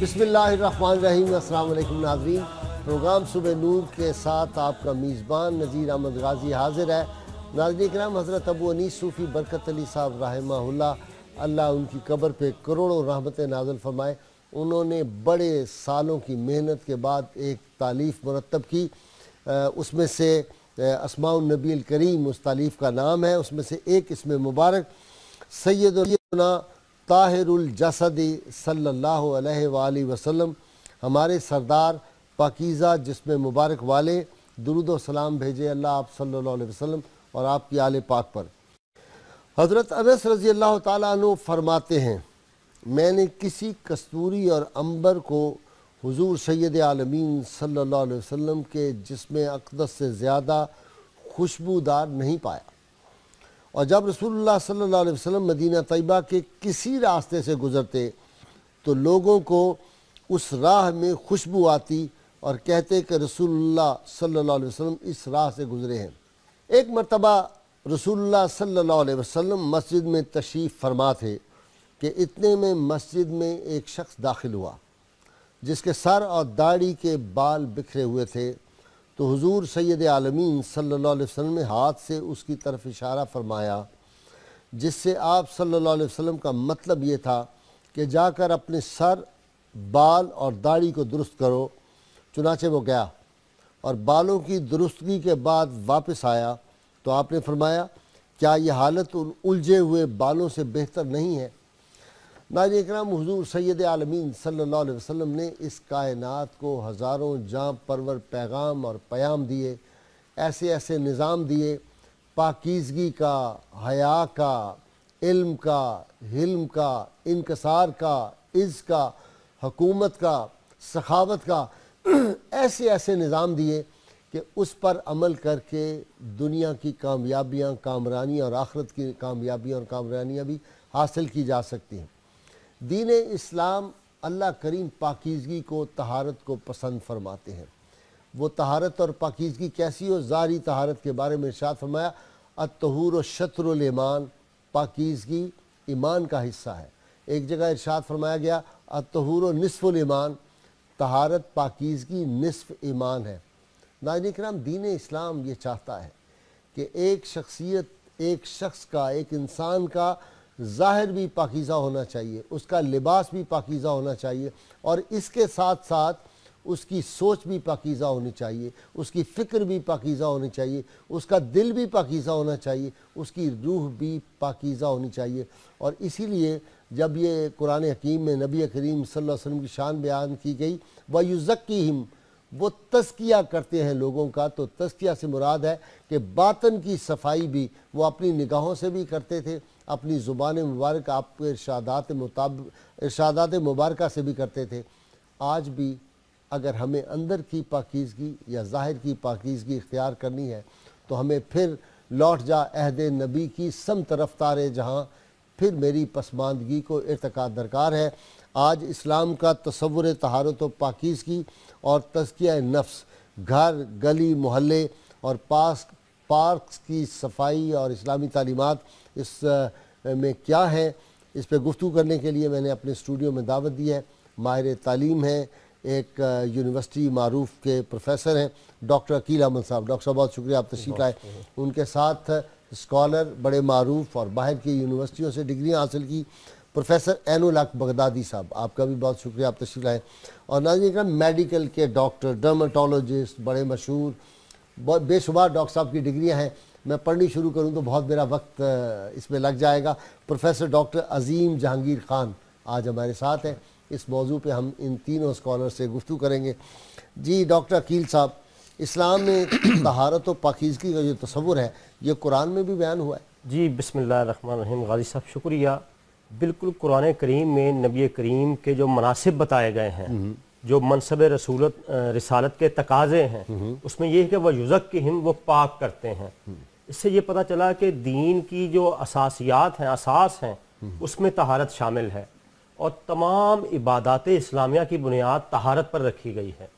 बिस्मिल्लाहिर्रहमानिर्रहीम। अस्सलाम वालेकुम नाज़रीन, प्रोग्राम सुबह नूर के साथ आपका मीज़बान नज़ीर अहमद गाज़ी हाज़िर है। नाज़रीन किराम, हज़रत अबू अनीस सूफ़ी बरकत अली साहब रहमहुल्लाह, अल्लाह उनकी कब्र पे करोड़ों रहमतें नाज़िल फरमाए। उन्होंने बड़े सालों की मेहनत के बाद एक तालीफ़ मुरतब की, उसमें से अस्माउन नबील करीम उस तालीफ़ का नाम है। उसमें से एक इसमें मुबारक सैयदुना ताहिरुल जसदी सल्लल्लाहु अलैहि वसल्लम, हमारे सरदार पाकीज़ा जिस्म मुबारक वाले, दुरूद व सलाम भेजे अल्लाह आप सल्लल्लाहु अलैहि वसल्लम और आपकी आले पाक पर। हज़रत अनस रज़ी अल्लाह ताला अन्हु फरमाते हैं, मैंने किसी कस्तूरी और अंबर को हुजूर सैयद आलमीन सल्लल्लाहु अलैहि वसल्लम के जिस्म अक़दस से ज़्यादा खुशबूदार नहीं पाया। और जब रसूलुल्लाह सल्लल्लाहु अलैहि वसल्लम मदीना तैयबा के किसी रास्ते से गुज़रते तो लोगों को उस राह में खुशबू आती और कहते कि रसूलुल्लाह सल्लल्लाहु अलैहि वसल्लम इस राह से गुज़रे हैं। एक मरतबा रसूलुल्लाह सल्लल्लाहु अलैहि वसल्लम मस्जिद में तशरीफ़ फरमा थे कि इतने में मस्जिद में एक शख्स दाखिल हुआ जिसके सर और दाढ़ी के बाल बिखरे हुए थे। तो हुजूर सैयद आलमीन सल्लल्लाहु अलैहि वसल्लम ने हाथ से उसकी तरफ इशारा फरमाया, जिससे आप सल्लल्लाहु अलैहि वसल्लम का मतलब ये था कि जाकर अपने सर, बाल और दाढ़ी को दुरुस्त करो। चुनाचे वो गया और बालों की दुरुस्तगी के बाद वापस आया तो आपने फरमाया, क्या यह हालत उन उलझे हुए बालों से बेहतर नहीं है? नाज़रीन इकराम, हुज़ूर सैयद आलमीन सल्लल्लाहु अलैहि वसल्लम ने इस कायनात को हज़ारों जाँ परवर पैगाम और पयाम दिए, ऐसे ऐसे निज़ाम दिए, पाकीज़गी का, हया का, इल्म का, हिल्म का, इनकसार का, इज़्ज़ का, हुकूमत का, सखावत का, ऐसे ऐसे निज़ाम दिए कि उस पर अमल करके दुनिया की कामयाबियाँ, कामरानी और आखिरत की कामयाबियाँ और कामरानियाँ भी हासिल की जा सकती हैं। दीन इस्लाम अल्लाह करीम पाकीज़गी को, तहारत को पसंद फरमाते हैं। वो तहारत और पाकीज़गी कैसी हो? ज़ाहरी तहारत के बारे में इरशाद फरमाया, अत्तहूर शत्रुल ईमान, पाकीज़गी ईमान का हिस्सा है। एक जगह इरशाद फरमाया गया, अत्तहूर निस्फुल ईमान, तहारत पाकीज़गी निस्फ ईमान है। नाज़रीन किराम, दीन इस्लाम ये चाहता है कि एक शख्सियत, एक शख्स का, एक इंसान का ज़ाहिर भी पाकीज़ा होना चाहिए, उसका लिबास भी पाकीज़ा होना चाहिए और इसके साथ साथ उसकी सोच भी पाकीज़ा होनी चाहिए, उसकी फ़िक्र भी पाकीज़ा होनी चाहिए, उसका दिल भी पाकीज़ा होना चाहिए, उसकी रूह भी पाकीज़ा होनी चाहिए। और इसीलिए जब ये कुरान हकीम में नबी करीम सल्लल्लाहु अलैहि वसल्लम की शान बयान की गई, व युज़क्कीहिम, वो तज़किया करते हैं लोगों का, तो तज़किया से मुराद है कि बातन की सफाई भी वो अपनी निगाहों से भी करते थे, अपनी ज़ुबान मुबारक, आपके इरशादात मुबारक से भी करते थे। आज भी अगर हमें अंदर की पाकीज़गी या ज़ाहिर की पाकीज़गी इख्तियार करनी है तो हमें फिर लौट जा अहद नबी की समत रफ्तार जहाँ, फिर मेरी पसमानदगी को इर्तिकाद दरकार है। आज इस्लाम का तसव्वुर तहारत व पाकीज़गी और तज़किया नफ्स, घर, गली, मोहल्ले और पार्क्स की सफाई और इस्लामी तालीमात इस में क्या है, इस पर गुफ्तगू करने के लिए मैंने अपने स्टूडियो में दावत दी है। माहिर तालीम है, एक यूनिवर्सिटी मारूफ के प्रोफेसर हैं, डॉक्टर अकील अहमद साहब। डॉक्टर साहब बहुत शुक्रिया आप तशरीफ़ लाए। उनके साथ स्कॉलर, बड़े मारूफ और बाहर की यूनिवर्सिटियों से डिग्रियाँ हासिल की, प्रोफेसर ऐनुल हक बगदादी साहब, आपका भी बहुत शुक्रिया, आप तशरीफ़ लाए। और नाज़रीन मेडिकल के डॉक्टर, डर्माटोलॉजिस्ट, बड़े मशहूर, बहुत बेशुमार डॉक्टर साहब की डिग्रियाँ हैं। मैं पढ़नी शुरू करूं तो बहुत मेरा वक्त इसमें लग जाएगा। प्रोफेसर डॉक्टर अजीम जहांगीर ख़ान आज हमारे साथ हैं। इस मौजू पे हम इन तीनों स्कॉलर से गुफ्तगू करेंगे। जी डॉक्टर अकील साहब, इस्लाम में तहारत व पाकीज़गी का जो तसव्वुर है ये कुरान में भी बयान हुआ है? जी बिस्मिल्लाहिर्रहमानिर्रहीम। गाजी साहब शुक्रिया। बिल्कुल कुरान करीम में नबी करीम के जो मनासिब बताए गए हैं, जो मनसब रिसालत के तकाज़े हैं, उसमें यह है कि वह युज़क्कीहिम, वो पाक करते हैं। इससे ये पता चला कि दीन की जो असासियात हैं, असास हैं, उसमें तहारत शामिल है और तमाम इबादत इस्लामिया की बुनियाद तहारत पर रखी गई है।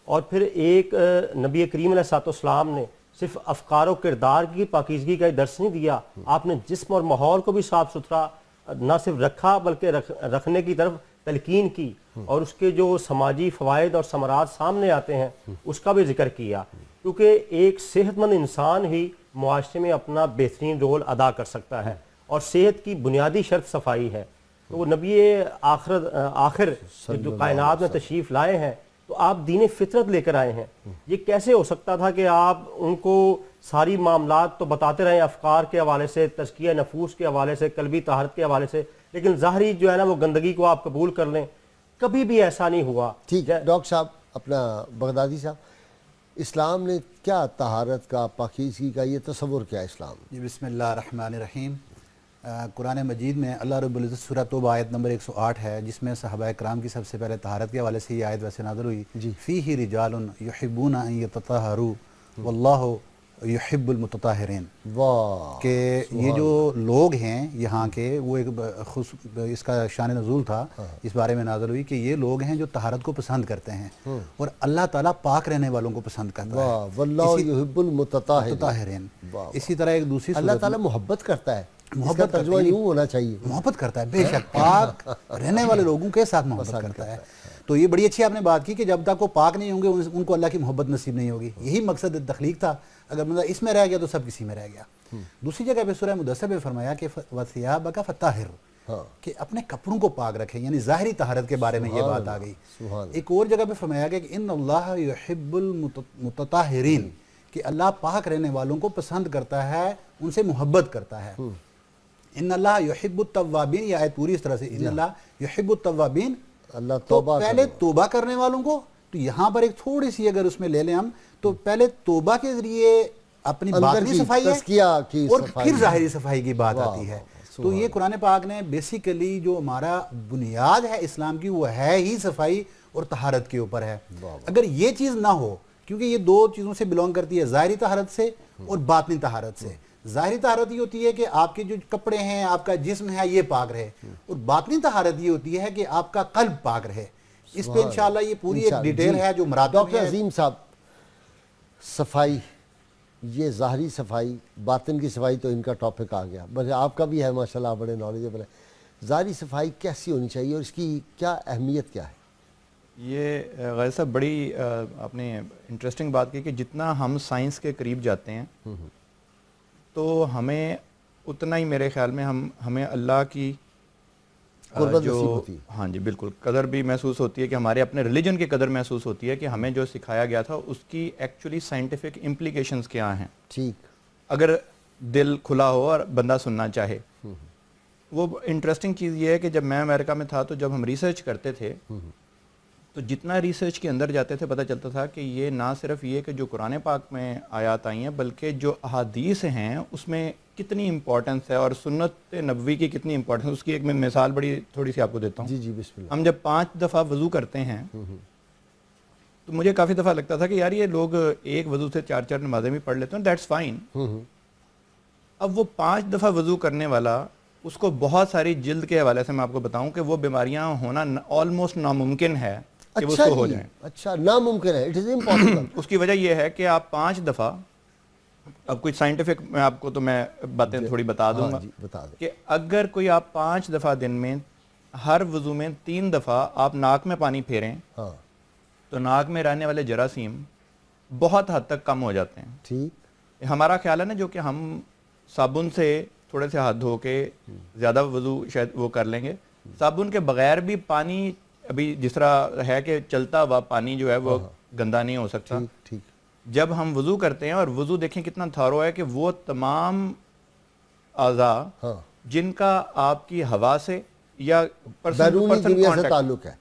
और फिर एक नबी करीम अलैहिस्सलाम ने सिर्फ अफकार व किरदार की पाकीज़गी का दर्स नहीं दिया, आपने जिस्म और माहौल को भी साफ़ सुथरा न सिर्फ रखा बल्कि रखने की तरफ तलकीन की और उसके जो समाजी फ़वाइद और समरात सामने आते हैं उसका भी जिक्र किया, क्योंकि एक सेहतमंद इंसान ही मुआशरे में अपना बेहतरीन रोल अदा कर सकता है और सेहत की बुनियादी शर्त सफाई है। तो वो नबी आखिर जो कायनात में तशरीफ़ लाए हैं, तो आप दीन फितरत लेकर आए हैं। ये कैसे हो सकता था कि आप उनको सारी मामलात तो बताते रहे, अफकार के हवाले से, तज़किया नफूस के हवाले से, कल्बी तहारत के हवाले से, लेकिन ज़ाहरी जो है ना वो गंदगी को आप कबूल कर लें? कभी भी ऐसा नहीं हुआ। ठीक है डॉक्टर साहब, अपना बगदादी साहब, इस्लाम ने क्या तहारत का, पाकीज़गी का ये तसव्वुर क्या है इस्लाम? जी बिस्मिल्लाहिर्रहमानिर्रहीम। कुरान मजीद में अल्लाह रब्बुल इज़्ज़त सूरह तौबा आयत नंबर 108 है, जिसमें सहाबा कराम की सबसे पहले तहारत के हवाले से ये आयत वैसे नाज़िल हुई जी। फ़ीही रिजालुन युहिब्बूना अन यततहरू वल्लाहु युहिब्बुल मुतताहिरीन। वाह, कि ये जो लोग हैं यहाँ के, वो एक इसका शान नज़ूल था, इस बारे में नाज़िल हुई कि ये लोग हैं जो तहारत को पसंद करते हैं और अल्लाह ताला पाक रहने वालों को पसंद करता है। वल्लाहु युहिब्बुल मुतताहिरीन। इसी तरह एक दूसरी, अल्लाह ताला मोहब्बत करता है, मोहब्बत तर्जुमा यूं होना चाहिए, मोहब्बत करता है, बेशक पाक रहने वाले लोगों के साथ मोहब्बत करता है। तो ये बड़ी अच्छी आपने बात की कि जब तक वो पाक नहीं होंगे उनको अल्लाह की मोहब्बत नसीब नहीं होगी। यही मकसद तख्लीक था। अगर बंदा इसमें रह गया तो सब किसी में रह गया। दूसरी जगह पे सूरह मुदस्सिर में फरमाया कि वसियाबका फताहिर, कि अपने कपड़ों को पाक रखें, यानी ज़ाहिरी तहारत के बारे में ये बात आ गई। एक और जगह पे फरमाया गया कि इन्नल्लाह युहिब्बुल मुतताहिरीन, कि अल्लाह पाक रहने वालों को पसंद करता है, उनसे मोहब्बत करता है। इन्नल्लाह युहिब्बुत तव्वाबीन, ये आयत पूरी इस तरह से, इन्नल्लाह युहिब्बुत तव्वाबीन, अल्लाह तो पहले तौबा करने वालों को। तो यहाँ पर एक थोड़ी सी अगर उसमें ले लें हम, तो पहले तौबा के जरिए अपनी बातनी सफाई है और फिर ज़ाहिरी सफाई की बात आती है। तो ये कुरान पाक ने बेसिकली जो हमारा बुनियाद है इस्लाम की, वो है ही सफाई और तहारत के ऊपर है। अगर ये चीज़ ना हो, क्योंकि ये दो चीज़ों से बिलोंग करती है, ज़ाहिरी तहारत से और बातनी तहारत से। ज़ाहिरी तहारत ये होती है कि आपके जो कपड़े हैं, आपका जिस्म है, ये पाक रहे, और बातनी तहारत ये होती है कि आपका कल्ब पाक रहे। इस पे इंशाल्लाह ये पूरी एक डिटेल है जो मरातब। डॉक्टर अजीम साहब, सफाई, ये ज़ाहरी सफाई, बातिन की सफाई तो इनका टॉपिक आ गया, बस आपका भी है माशाल्लाह, बड़े नॉलेजेबल है। ज़ाहरी सफाई कैसी होनी चाहिए और इसकी क्या अहमियत क्या है? ये गैर साहब बड़ी आपने इंटरेस्टिंग बात की कि जितना हम साइंस के करीब जाते हैं तो हमें उतना ही मेरे ख्याल में हमें अल्लाह की जो, हाँ जी बिल्कुल, कदर भी महसूस होती है, कि हमारे अपने रिलीजन की कदर महसूस होती है कि हमें जो सिखाया गया था उसकी एक्चुअली साइंटिफिक इम्प्लीकेशंस क्या हैं। ठीक, अगर दिल खुला हो और बंदा सुनना चाहे। वो इंटरेस्टिंग चीज़ ये है कि जब मैं अमेरिका में था तो जब हम रिसर्च करते थे तो जितना रिसर्च के अंदर जाते थे पता चलता था कि ये ना सिर्फ ये कि जो कुरान पाक में आयात आई हैं, बल्कि जो अहादीस हैं उसमें कितनी इंपॉर्टेंस है और सुन्नत नबवी की कितनी इंपॉर्टेंस है। उसकी एक मैं मिसाल बड़ी थोड़ी सी आपको देता हूँ। जी जी बिस्मिल्लाह। हम जब 5 दफ़ा वज़ू करते हैं तो मुझे काफ़ी दफ़ा लगता था कि यार ये लोग एक वज़ू से 4-4 नमाजें भी पढ़ लेते हैं, दैट्स फाइन। अब वो 5 दफ़ा वज़ू करने वाला, उसको बहुत सारी जिल्द के हवाले से मैं आपको बताऊं कि वो बीमारियां होना ऑलमोस्ट नामुमकिन है कि अच्छा उसको हो जाए। अच्छा, नामुमकिन है, इट इज इम्पॉसिबल। उसकी वजह यह है कि आप 5 दफ़ा, अब कुछ साइंटिफिक मैं आपको तो मैं बातें थोड़ी बता दूंगा। हाँ बता दें कि अगर कोई आप 5 दफ़ा दिन में हर वज़ू में 3 दफ़ा आप नाक में पानी फेरें, हाँ, तो नाक में रहने वाले जरासीम बहुत हद तक कम हो जाते हैं। ठीक, हमारा ख्याल है ना, जो कि हम साबुन से थोड़े से हाथ धो के ज़्यादा वज़ू शायद वो कर लेंगे, साबुन के बगैर भी पानी, अभी जिस तरह है कि चलता हुआ पानी जो है वो गंदा नहीं हो सकता। ठीक, जब हम वज़ू करते हैं, और वज़ू देखें कितना थारो है कि वो तमाम आज़ा, हाँ, जिनका आपकी हवा से या पर्सन टू पर्सन ताल्लुक है,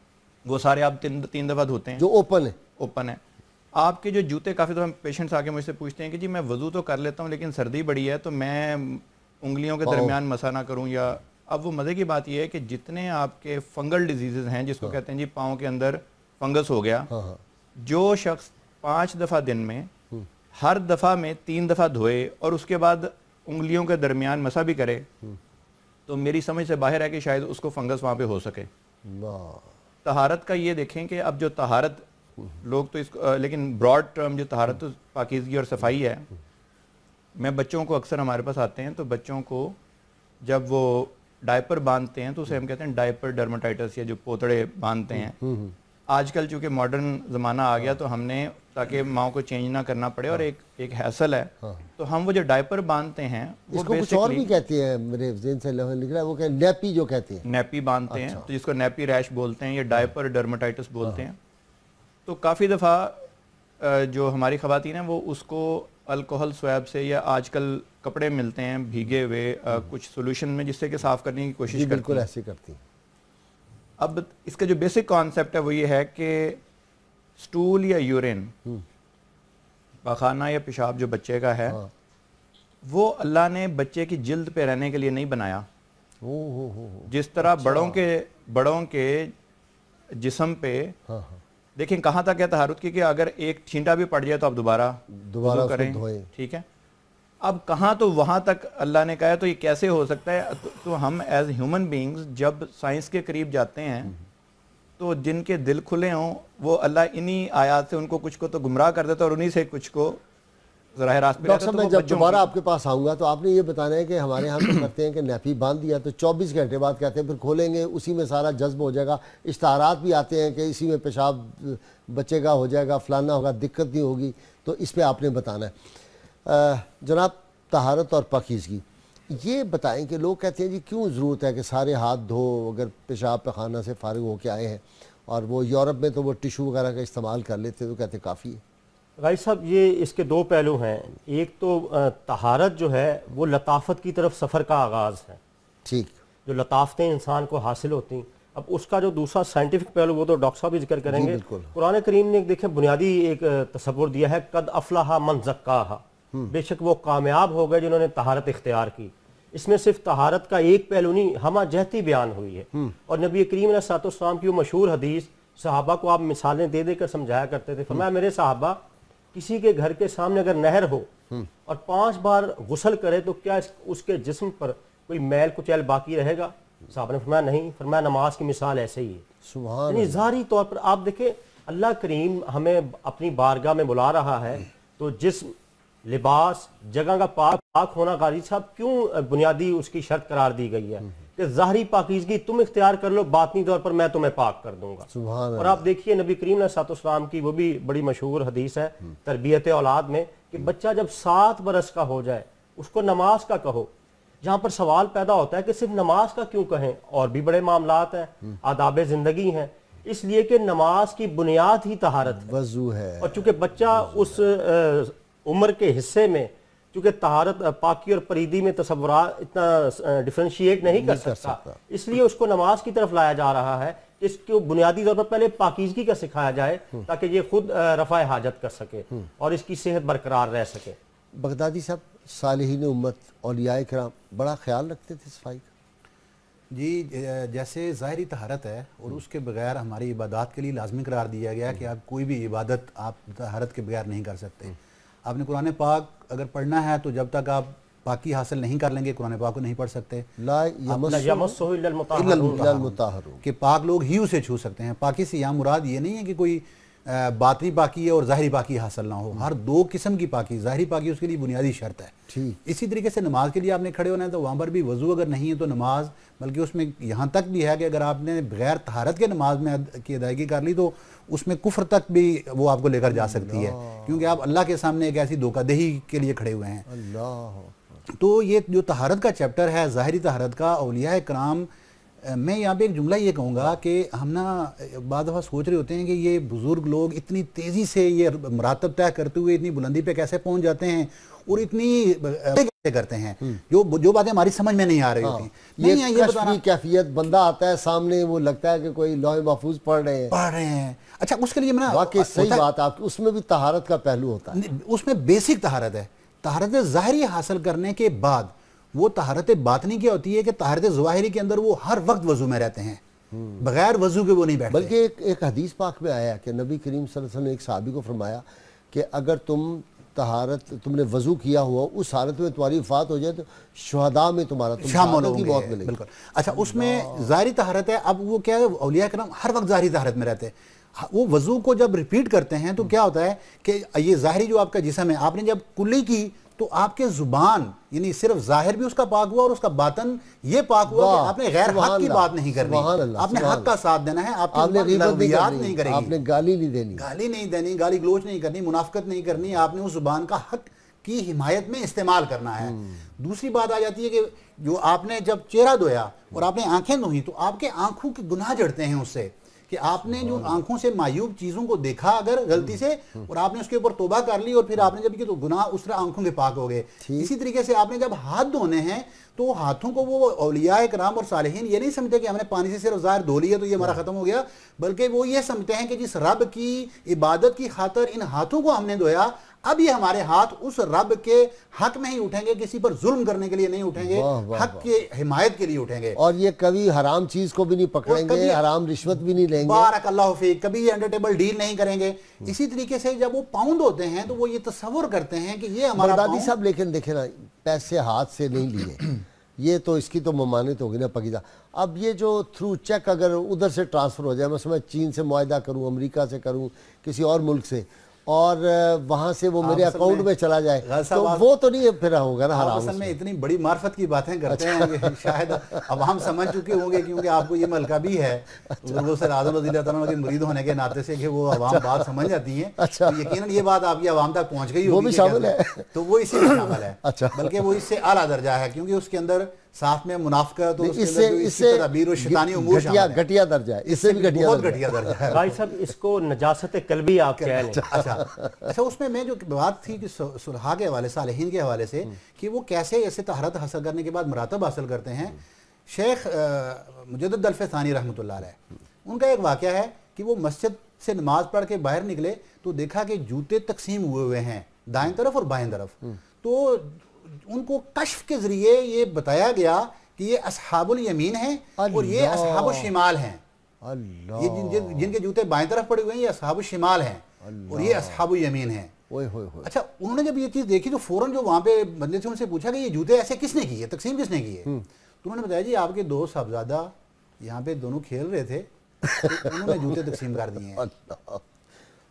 वो सारे आप 3 दफ़ा धोते हैं, जो ओपन है। आपके जो जूते, काफ़ी दफ़ा पेशेंट्स आके मुझसे पूछते हैं कि जी मैं वज़ू तो कर लेता हूँ लेकिन सर्दी बड़ी है तो मैं उंगलियों के दरमियान मसा ना करूँ, या अब वो मज़े की बात यह है कि जितने आपके फंगल डिजीज़ हैं, जिसको कहते हैं जी पाँव के अंदर फंगस हो गया, जो शख्स 5 दफ़ा दिन में हर दफ़ा में 3 दफ़ा धोए और उसके बाद उंगलियों के दरमियान मसा भी करे, तो मेरी समझ से बाहर है कि शायद उसको फंगस वहाँ पे हो सके। तहारत का ये देखें कि अब जो तहारत लोग तो इसको, लेकिन ब्रॉड टर्म जो तहारत तो पाकीज़गी और सफाई है। मैं बच्चों को अक्सर हमारे पास आते हैं तो बच्चों को जब वो डायपर बांधते हैं तो उसे हम कहते हैं डायपर डर्माटाइटिस, या जो पोतड़े बांधते हैं। आजकल चूंकि मॉडर्न ज़माना आ गया तो हमने, ताकि माँ को चेंज ना करना पड़े और एक हैसल है, तो हम वो जो डायपर बांधते हैं वो इसको कुछ और भी कहते हैं, मेरे ज़हन से निकल रहा है, वो कहते हैं नैपी, जो कहते हैं नैपी बांधते हैं, तो जिसको नैपी रैश बोलते हैं या डायपर डर्माटाइटिस बोलते हैं। तो काफ़ी दफ़ा जो हमारी ख़वातीन हैं वो उसको अल्कोहल स्वैब से, या आजकल कपड़े मिलते हैं भीगे हुए कुछ सोल्यूशन में, जिससे कि साफ़ करने की कोशिश करती हैं। बिल्कुल ऐसे करती हैं। अब इसका जो बेसिक कॉन्सेप्ट है वो ये है कि स्टूल या यूरिन, पाखाना या पेशाब जो बच्चे का है, वो अल्लाह ने बच्चे की जिल्द पे रहने के लिए नहीं बनाया। जिस तरह बड़ों के जिस्म पे, देखें कहाँ तक है तहारुत की, कि अगर एक छींटा भी पड़ जाए तो आप दोबारा करें, ठीक है। अब कहाँ तो वहाँ तक अल्लाह ने कहा है, तो ये कैसे हो सकता है? तो हम एज ह्यूमन बीइंग्स जब साइंस के करीब जाते हैं तो जिनके दिल खुले हों वो अल्लाह इन्हीं आयात से उनको कुछ को तो गुमराह कर देता है और उन्हीं से कुछ को ज़राए रास्त पे डॉक्टर साहब, मैं जब बच्चों दोबारा की- आपके पास आऊँगा तो आपने ये बताना है कि हमारे यहाँ तो करते हैं कि नैपी बांध दिया तो 24 घंटे बाद कहते हैं फिर खोलेंगे, उसी में सारा जज्ब हो जाएगा। इश्तारात भी आते हैं कि इसी में पेशाब बच्चे का हो जाएगा, फलाना होगा, दिक्कत नहीं होगी। तो इस पर आपने बताना है। जनाब, तहारत और पाकीज़गी, ये बताएं कि लोग कहते हैं जी क्यों ज़रूरत है कि सारे हाथ धो, अगर पेशाब पैखाना से फारिग होके आए हैं, और वो यूरोप में तो वो टिशू वगैरह का इस्तेमाल कर लेते तो कहते काफ़ी है। गाइस साहब, ये इसके दो पहलू हैं। एक तो तहारत जो है वो लताफत की तरफ सफ़र का आगाज़ है, ठीक, जो लताफतें इंसान को हासिल होती। अब उसका जो दूसरा साइंटिफिक पहलू वो तो डॉक्टर साहब भी जिक्र करेंगे। कुरान करीम ने देखें बुनियादी एक तसव्वुर दिया है, कद अफलाहा मन ज़क्काहा, बेशक वो कामयाब हो गए जिन्होंने तहारत इख्तियार की। इसमें सिर्फ तहारत का एक पहलू नहीं, हमा जहती बयान हुई है। और नबी करीम अलैहिस्सलाम की वो मशहूर हदीस, सहाबा को आप मिसालें दे देकर समझाया करते थे। फरमाया, मेरे सहाबा किसी के घर के सामने अगर नहर हो और 5 बार गुस्ल करे तो क्या उसके जिस्म पर कोई मैल कुचैल बाकी रहेगा? साहब ने फरमाया नहीं। फरमाया, नमाज की मिसाल ऐसे ही है। सुभान यानी ज़ाहिरी तौर पर आप देखें, अल्लाह करीम हमें अपनी बारगाह में बुला रहा है, तो जिस्म, लिबास, जगह का पाक होना गाजी साहब क्यों बुनियादी उसकी शर्त करार दी गई है कि ज़ाहिरी पाकीज़गी तुम इख्तियार कर लो, बातनी तौर पर मैं तुम्हें पाक कर दूंगा। और आप देखिए नबी करीम अलैहिस्सलाम की वो भी बड़ी मशहूर हदीस है तरबियत औलाद में कि बच्चा जब 7 बरस का हो जाए उसको नमाज का कहो। जहाँ पर सवाल पैदा होता है कि सिर्फ नमाज का क्यों कहें, और भी बड़े मामलात हैं, आदाब ज़िंदगी हैं। इसलिए कि नमाज की बुनियाद ही तहारत है, वज़ू है। और चूंकि बच्चा उस उम्र के हिस्से में चूंकि तहारत, पाकी और परीदी में तसव्वुरा इतना डिफ्रेंशिएट नहीं कर सकता, इसलिए उसको नमाज की तरफ लाया जा रहा है। इसको बुनियादी तौर पर पहले पाकीज़गी का सिखाया जाए ताकि ये खुद रफ़ाए हाजत कर सके और इसकी सेहत बरकरार रह सके। बगदादी साहब, सालिहीन उम्मत औलियाए किराम बड़ा ख्याल रखते थे सफाई का। जी, जैसे ज़ाहिरी तहारत है और उसके बगैर हमारी इबादत के लिए लाजमी करार दिया गया कि आप कोई भी इबादत आप तहारत के बगैर नहीं कर सकते। आपने कुरान पाक अगर पढ़ना है तो जब तक आप पाकी हासिल नहीं कर लेंगे कुरान पाक को नहीं पढ़ सकते। कि पाक लोग ही उसे छू सकते हैं। पाकी से यहाँ मुराद ये नहीं है कि कोई बातनी पाकी है और ज़ाहिरी पाकी हासिल ना हो। हर 2 किस्म की पाकी, ज़ाहिरी पाकी उसके लिए बुनियादी शर्त है। ठीक इसी तरीके से नमाज के लिए आपने खड़े होना है तो वहाँ पर भी वज़ू अगर नहीं है तो नमाज, बल्कि उसमें यहाँ तक भी है कि अगर आपने बगैर तहारत के नमाज में की अदायगी कर ली तो उसमें कुफ्र तक भी वो आपको लेकर जा सकती है, क्योंकि आप अल्लाह के सामने एक ऐसी धोखाधही के लिए खड़े हुए हैं। अल्लाह। तो ये जो तहारत का चैप्टर है, ज़ाहिरी तहारत का, औलिया कराम, मैं यहाँ पे एक जुमला ये कहूँगा कि हम ना बाद दफ़ा सोच रहे होते हैं कि ये बुज़ुर्ग लोग इतनी तेज़ी से ये मरातब तय करते हुए इतनी बुलंदी पे कैसे पहुँच जाते हैं और इतनी कैसे करते हैं, जो बातें हमारी समझ में नहीं आ रही होती। ये बताना कैफियत, बंदा आता है सामने, वो लगता है कि कोई लौह महफूज पढ़ रहे हैं। अच्छा, उसके लिए मैं वाकई सही बात है आपकी, उसमें भी तहारत का पहलू होता है। उसमें बेसिक तहारत है। तहारत ज़ाहिरी हासिल करने के बाद वो तहारत बातनी क्या होती है कि तहारत ज़वाहिरी के अंदर वो हर वक्त वज़ू में रहते हैं, बगैर वज़ू के वो नहीं बैठते। बल्कि एक हदीस पाक में आया कि नबी करीम सल्लल्लाहु अलैहि वसल्लम ने एक सहाबी को फरमाया कि अगर तुमने वज़ू किया हुआ उस हालत में तुम्हारी वफ़ात हो जाए तो शुहदा में तुम्हारा शामिल होगी, मौत मिलेगी। बिल्कुल। अच्छा, उसमें ज़ाहिरी तहारत है। अब वो क्या है, औलिया कराम हर वक्त ज़ाहिरी तहारत में रहते हैं। वो वज़ू को जब रिपीट करते हैं तो क्या होता है कि ये ज़ाहिरी जो आपका जिस्म है, आपने जब कुल्ली की तो आपके जुबान यानी सिर्फ जाहिर भी उसका पाक हुआ और उसका बातन ये पाक हुआ कि आपने गैर हक की बात नहीं करनी, आपने हक का साथ देना है, आपने ग़ीबत नहीं करनी, आपने गाली नहीं देनी, गाली गलोच नहीं करनी, मुनाफिकत नहीं करनी, आपने उस जुबान का हक की हिमायत में इस्तेमाल करना है। दूसरी बात आ जाती है कि जो आपने जब चेहरा धोया और आपने आंखें धोई तो आपके आंखों के गुनाह जड़ते हैं उससे कि आपने जो आंखों से मायूब चीजों को देखा अगर गलती से और आपने उसके ऊपर तौबा कर ली और फिर आपने जब किया तो गुनाह उस तरह आंखों के पाक हो गए। इसी तरीके से आपने जब हाथ धोने हैं तो हाथों को वो औलिया कराम और सालिहीन ये नहीं समझते कि हमने पानी से सिर्फ ज़ाहिर धो लिया तो ये हमारा खत्म हो गया, बल्कि वो ये समझते हैं कि जिस रब की इबादत की खातर इन हाथों को हमने धोया, अब ये हमारे हाथ उस रब के हक में ही उठेंगे, किसी पर जुल्म करने के लिए नहीं उठेंगे, हक के हिमायत के लिए उठेंगे। और ये कभी हराम चीज को भी नहीं पकड़ेंगे, हराम रिश्वत भी नहीं लेंगे, बारकल्लाहु फीक, कभी अंडर टेबल डील नहीं करेंगे। इसी तरीके से जब वो पाउंड होते हैं तो वो ये तस्वर करते हैं कि ये हमारा दादी साहब, लेकिन देखे ना, पैसे हाथ से नहीं लिए ये तो इसकी तो ममानित होगी ना पकीदा। अब ये जो थ्रू चेक अगर उधर से ट्रांसफ़र हो जाए, मैं चीन से मुआहदा करूँ, अमेरिका से करूँ, किसी और मुल्क से, और वहां से वो मेरे अकाउंट में चला जाए, तो वो तो नहीं फिर होगा ना हराम। असल में इतनी बड़ी मार्फत की बातें करते हैं कि शायद अब हम समझ चुके होंगे, क्योंकि आपको ये मलका भी है बुजुर्गों से आज़म रज़ी अल्लाह तआला के मुरीद होने के नाते से कि वो अवाम बात समझ जाती है। अच्छा, तो यकीनन ये बात आपकी अवाम तक पहुंच गई होगी, वो भी शामिल है, तो वो इसी में शामिल है। अच्छा, बल्कि वो इससे आला दर्जा है, क्योंकि उसके अंदर साथ में मुनाफिकत और इससे घटिया दर्जा है, इससे भी घटिया दर्जा है भाई साहब। इसको नजासत कल्बी आप कह लें। अच्छा, उसमें मैं जो बात थी कि सुलहा के हवाले से, सालिहीन के हवाले से, कि वो कैसे ऐसे तहरत हासिल करने के बाद मरातब हासिल करते हैं। शेख मुजद्दिद अल्फ़ सानी रहमतुल्लाह अलैह, उनका एक वाक़या है कि वो मस्जिद से नमाज पढ़ के बाहर निकले तो देखा कि जूते तकसीम हुए हुए हैं दाएं तरफ और बाएं तरफ। तो उनको कश्फ के जरिए ये बताया गया कि ये अस्हाबुल यमीन है और ये अस्हाबुल शिमाल हैं। ये जिनके जूते बाएं तरफ पड़े हुए हैं ये अस्हाबुल शिमाल हैं और ये अस्हाबुल यमीन हैं। अच्छा, उन्होंने जब ये चीज़ देखी तो फौरन जो वहाँ पे बंदे से उनसे पूछा कि ये जूते ऐसे किसने किए, तकसीम किसने किए? तो उन्होंने बताया जी आपके दो साहबजादा यहाँ पे दोनों खेल रहे थे, तो उन्होंने जूते तकसीम कर दिए हैं।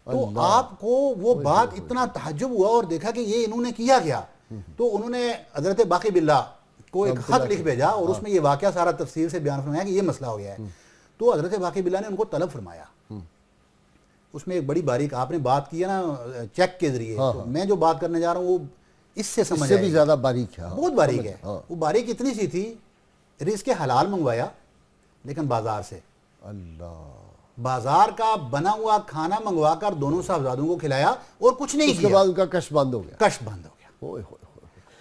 तो आपको वो बात इतना ताज्जुब हुआ और देखा कि ये इन्होंने किया क्या, तो उन्होंने हजरत बाकी बिल्ला को एक खत लिख भेजा और उसमें ये वाकया सारा तफसील से बयान फरमाया कि ये मसला हो गया है। तो हजरत बाकी बिल्ला ने उनको तलब फरमाया। उसमें एक बड़ी बारीक आपने बात की है ना चेक के जरिए, तो मैं जो बात करने जा रहा हूँ वो इससे समझ भी ज्यादा बारीक है, बहुत बारीक है। वो बारीक इतनी सी थी, रिज़्क़ हलाल मंगवाया लेकिन बाजार से, अल्लाह, बाजार का बना हुआ खाना मंगवाकर दोनों साहबजादों को खिलाया और कुछ नहीं किया। उसके बाद उनका कष्ट बंद हो गया, कष्ट बंद हो गया।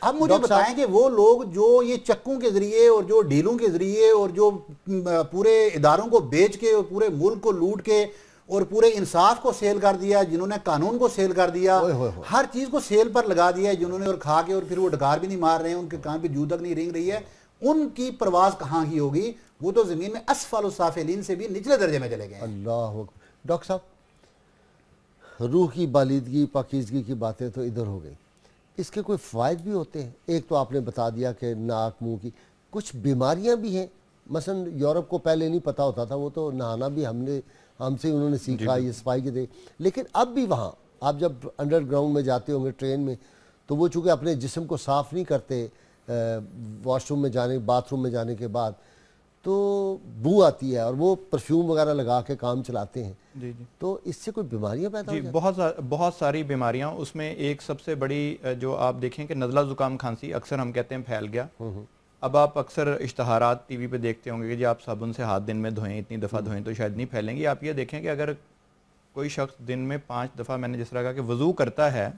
अब मुझे बताएं कि वो लोग जो ये चक्कों के जरिए और जो डीलों के जरिए और जो पूरे इदारों को बेच के और पूरे मुल्क को लूट के और पूरे इंसाफ को सेल कर दिया, जिन्होंने कानून को सेल कर दिया, हर चीज को सेल पर लगा दिया जिन्होंने, और खा के और फिर वो डकार भी नहीं मार रहे हैं, उनके कान पे जू तक नहीं रेंग रही है, उनकी परवाज कहाँ की होगी? वो तो जमीन में असफल साफिलीन से भी निचले दर्जे में चले गए। अल्लाह। डॉक्टर साहब, रूह की बालिदगी पाकीज़गी की बातें तो इधर हो गई, इसके कोई फ़ायदे भी होते हैं? एक तो आपने बता दिया कि नाक मुंह की कुछ बीमारियां भी हैं, मसलन यूरोप को पहले नहीं पता होता था, वो तो नहाना भी हमसे उन्होंने सीखा, ये सफाई के थे, लेकिन अब भी वहाँ आप जब अंडरग्राउंड में जाते होंगे ट्रेन में, तो वो चूँकि अपने जिस्म को साफ़ नहीं करते वॉशरूम में जाने, बाथरूम में जाने के बाद, तो बू आती है और वो परफ्यूम वगैरह लगा के काम चलाते हैं। जी जी। तो इससे कोई बीमारियां पैदा हो जाती हैं? बहुत सारी बीमारियां, उसमें एक सबसे बड़ी जो आप देखें कि नज़ला ज़ुकाम खांसी अक्सर हम कहते हैं फैल गया। अब आप अक्सर इश्तहारात टीवी पे देखते होंगे कि जी आप साबुन से हाथ दिन में धोएं, इतनी दफ़ा धोएं तो शायद नहीं फैलेंगी। आप ये देखें कि अगर कोई शख्स दिन में 5 दफ़ा, मैंने जिस तरह कहा कि वज़ू करता है,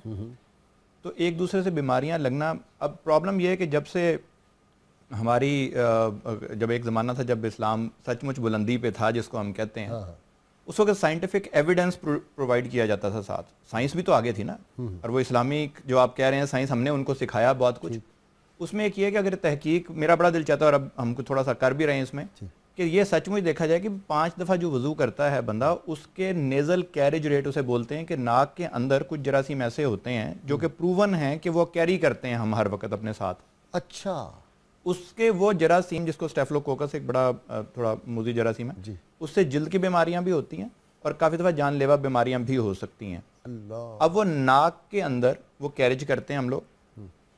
तो एक दूसरे से बीमारियां लगना। अब प्रॉब्लम यह है कि जब से हमारी जब एक ज़माना था जब इस्लाम सचमुच बुलंदी पे था जिसको हम कहते हैं, उस वक्त साइंटिफिक एविडेंस प्रोवाइड किया जाता था, साथ साइंस भी तो आगे थी ना। और वो इस्लामिक जो आप कह रहे हैं साइंस, हमने उनको सिखाया बहुत कुछ। उसमें एक ये है कि अगर तहकीक, मेरा बड़ा दिल चाहता है और अब हमको थोड़ा सा कर भी रहे हैं इसमें, कि ये सचमुच देखा जाए कि 5 दफ़ा जो वज़ू करता है बंदा, उसके नेज़ल कैरेज रेट उसे बोलते हैं कि नाक के अंदर कुछ जरासीम ऐसे होते हैं जो कि प्रूवन हैं कि वो कैरी करते हैं हम हर वक्त अपने साथ। अच्छा। उसके वो जरासीम जिसको स्टेफिलोकोकस एक बड़ा थोड़ा मुजी जरासीम है जी, उससे जिल्द की बीमारियां भी होती हैं और काफ़ी दफ़ा जानलेवा बीमारियां भी हो सकती हैं। अब वो नाक के अंदर वो कैरेज करते हैं हम लोग,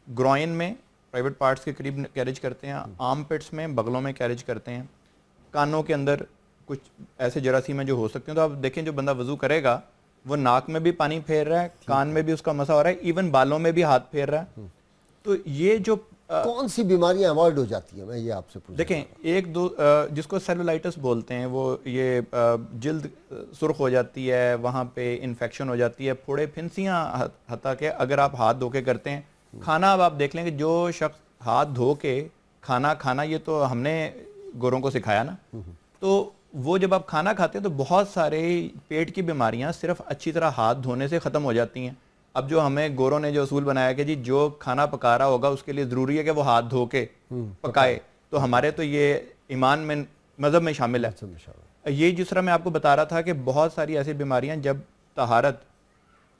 ग्रोइन में प्राइवेट पार्ट्स के करीब कैरेज करते हैं, आर्म पिट्स में, बगलों में कैरेज करते हैं, कानों के अंदर कुछ ऐसे जरासीम हैं जो हो सकते हैं। तो आप देखें जो बंदा वजू करेगा वो नाक में भी पानी फेर रहा है, कान में भी उसका मसा हो रहा है, इवन बालों में भी हाथ फेर रहा है। तो ये जो कौन सी बीमारियां अवॉइड हो जाती है, मैं ये आपसे पूछ। देखें, एक दो जिसको सेलुलाइटिस बोलते हैं, वो ये जिल्द सुर्ख हो जाती है, वहाँ पे इन्फेक्शन हो जाती है, फोड़े फिंसियाँ, हत्ता के अगर आप हाथ धो के करते हैं खाना, अब आप देख लें कि जो शख्स हाथ धो के खाना खाना, ये तो हमने गोरों को सिखाया ना, तो वो जब आप खाना खाते हैं तो बहुत सारे पेट की बीमारियां सिर्फ अच्छी तरह हाथ धोने से ख़त्म हो जाती हैं। अब जो हमें गोरों ने जो असूल बनाया कि जी जो खाना पका रहा होगा उसके लिए ज़रूरी है कि वो हाथ धो के पकाए, तो हमारे तो ये ईमान में, मज़हब में शामिल है। ये जिस तरह मैं आपको बता रहा था कि बहुत सारी ऐसी बीमारियां जब तहारत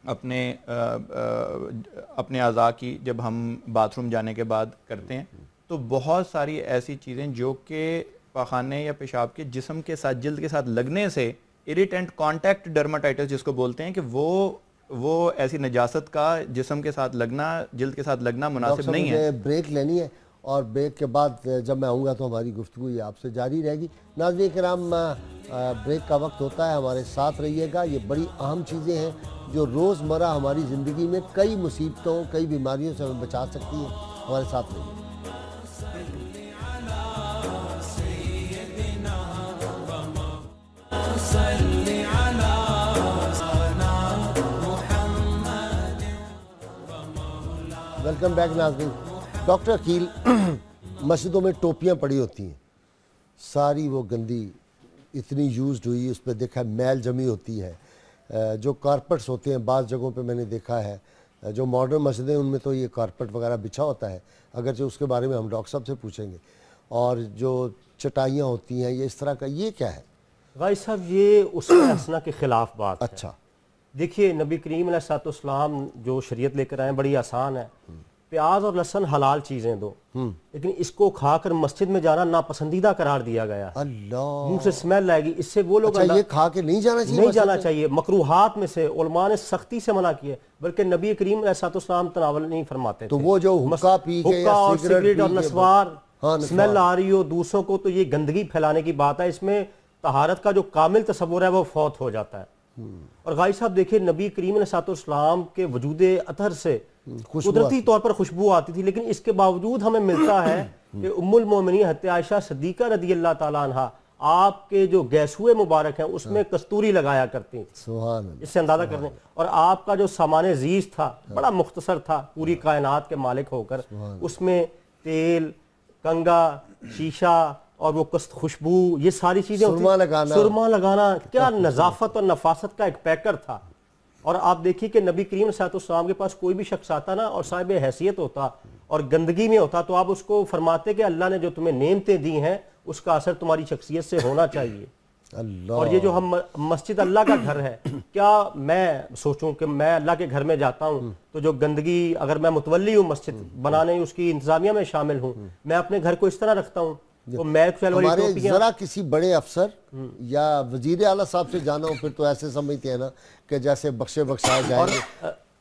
अपने अज़ा की जब हम बाथरूम जाने के बाद करते हैं, तो बहुत सारी ऐसी चीज़ें जो कि पखाने या पेशाब के जिस्म के साथ, जिल्द के साथ लगने से इरिटेंट कॉन्टैक्ट डर्माटाइटिस जिसको बोलते हैं, कि वो वो ऐसी नजासत का जिस्म के साथ लगना, जिल्द के साथ लगना मुनासिब नहीं है। ब्रेक लेनी है और ब्रेक के बाद जब मैं आऊँगा तो हमारी गुफ्तगू ये आपसे जारी रहेगी। नाज़रीन किराम, ब्रेक का वक्त होता है, हमारे साथ रहिएगा। ये बड़ी अहम चीज़ें हैं जो रोज़मर्रा हमारी ज़िंदगी में कई मुसीबतों, कई बीमारियों से हमें बचा सकती हैं। हमारे साथ रहिए। वेलकम बैक नाज़रीन। डॉक्टर अकील, मस्जिदों में टोपियाँ पड़ी होती हैं, सारी वो गंदी इतनी यूज्ड हुई, उस पर देखा है मैल जमी होती है। जो कारपेट्स होते हैं बाज़ जगहों पे मैंने देखा है, जो मॉडर्न मस्जिदें हैं उनमें तो ये कारपेट वगैरह बिछा होता है, अगरचे उसके बारे में हम डॉक्टर साहब से पूछेंगे। और जो चटाइयाँ होती हैं ये इस तरह का, ये क्या है? भाई साहब, ये उसके हसना के ख़िलाफ़ बात है। अच्छा, देखिए, नबी करीम अलैहिस्सलाम जो शरीयत लेकर आए बड़ी आसान है। प्याज और लहसुन हलाल चीज़ें दो, लेकिन इसको खाकर मस्जिद में जाना नापसंदीदा करार दिया गया। अल्लाह, मुंह से स्मेल आएगी, इससे वो लोग अच्छा, ये खा के नहीं जाना चाहिए, नहीं जाना चाहिए। मकरूहात में से उलमा ने सख्ती से मना किया, बल्कि नबी करीम अलैहिस्सलाम तनावल नहीं फरमाते तो वो जो हुक्का पी के हुक्का और सिगरेट और नस्वार स्मेल आ रही हो दूसरों को, तो ये गंदगी फैलाने की बात है। इसमें तहारत का जो कामिल तसव्वुर है वो फौत हो जाता है। और गाई साहब देखिए, नबी करीम अलैहिस्सलाम के वजूदे अतहर से कुदरती तौर पर खुशबू आती थी, लेकिन इसके बावजूद हमें मिलता है कि उम्मुल मोमिनीन हज़रत आयशा सिद्दीक़ा रज़ियल्लाहु ताला अन्हा आपके जो गैसुए मुबारक हैं उसमें कस्तूरी लगाया करती, इससे अंदाजा करने। और आपका जो सामान जीज था बड़ा मुख्तसर था, पूरी कायनात के मालिक होकर उसमें तेल, कंगा, शीशा और वो खुशबू, ये सारी चीजें, सुरमा लगाना, क्या नजाफत और नफासत का एक पैकर था। और आप देखिए कि नबी करीम सल्लल्लाहु के पास कोई भी शख्स आता ना और साहिब हैसियत होता और गंदगी में होता, तो आप उसको फरमाते कि अल्लाह ने जो तुम्हें नेमतें दी हैं उसका असर तुम्हारी शख्सियत से होना चाहिए। अल्लाह। और ये जो हम मस्जिद अल्लाह का घर है, क्या मैं सोचूं कि मैं अल्लाह के घर में जाता हूँ तो जो गंदगी, अगर मैं मुतवल्ली हूँ मस्जिद बनाने, उसकी इंतजामिया में शामिल हूँ, मैं अपने घर को इस तरह रखता हूँ तो मैं जरा किसी बड़े अफसर या वजीर आला साहब से जाना हो फिर तो ऐसे समझते हैं ना कि जैसे बख्शे बख्शाए जाएंगे,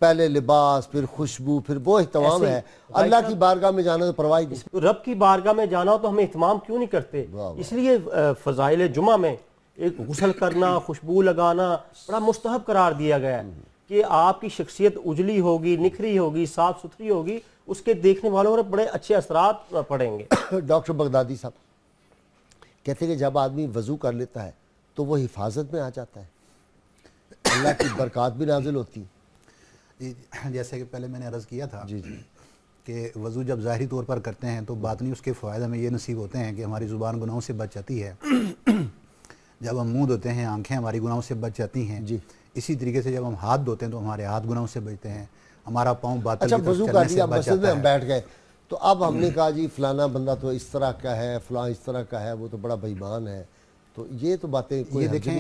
पहले लिबास फिर खुशबू फिर वो इहतमाम है। अल्लाह की बारगाह में जाना तो परवाह नहीं। तो रब की बारगाह में जाना हो तो हमें इहतमाम क्यों नहीं करते? इसलिए फजाइल जुमा में एक गुस्ल करना, खुशबू लगाना बड़ा मुस्तहब करार दिया गया है कि आपकी शख्सियत उजली होगी, निखरी होगी, साफ सुथरी होगी, उसके देखने वालों पर बड़े अच्छे असरात पड़ेंगे। डॉक्टर बगदादी साहब कहते हैं कि जब आदमी वजू कर लेता है तो वो हिफाजत में आ जाता है, अल्लाह की बरकत भी नाजिल होती है। जैसे कि पहले मैंने अर्ज़ किया था जी कि वज़ू जब ज़ाहिरी तौर पर करते हैं तो बातनी उसके फ़ायदे में ये नसीब होते हैं कि हमारी ज़ुबान गुनाहों से बच जाती है। जब हम मुँह धोते हैं आंखें हमारी गुनाहों से बच जाती हैं जी। इसी तरीके से जब हम हाथ धोते हैं तो हमारे हाथ गुनाहों से बचते हैं, हमारा पाँव बातल अच्छा, वज़ू कर लिया, मस्जिद में हम बैठ गए तो अब हमने कहा जी फलाना बंदा तो इस तरह का है, फलां इस तरह का है, वो तो बड़ा बेईमान है, तो ये तो बातें ये देखें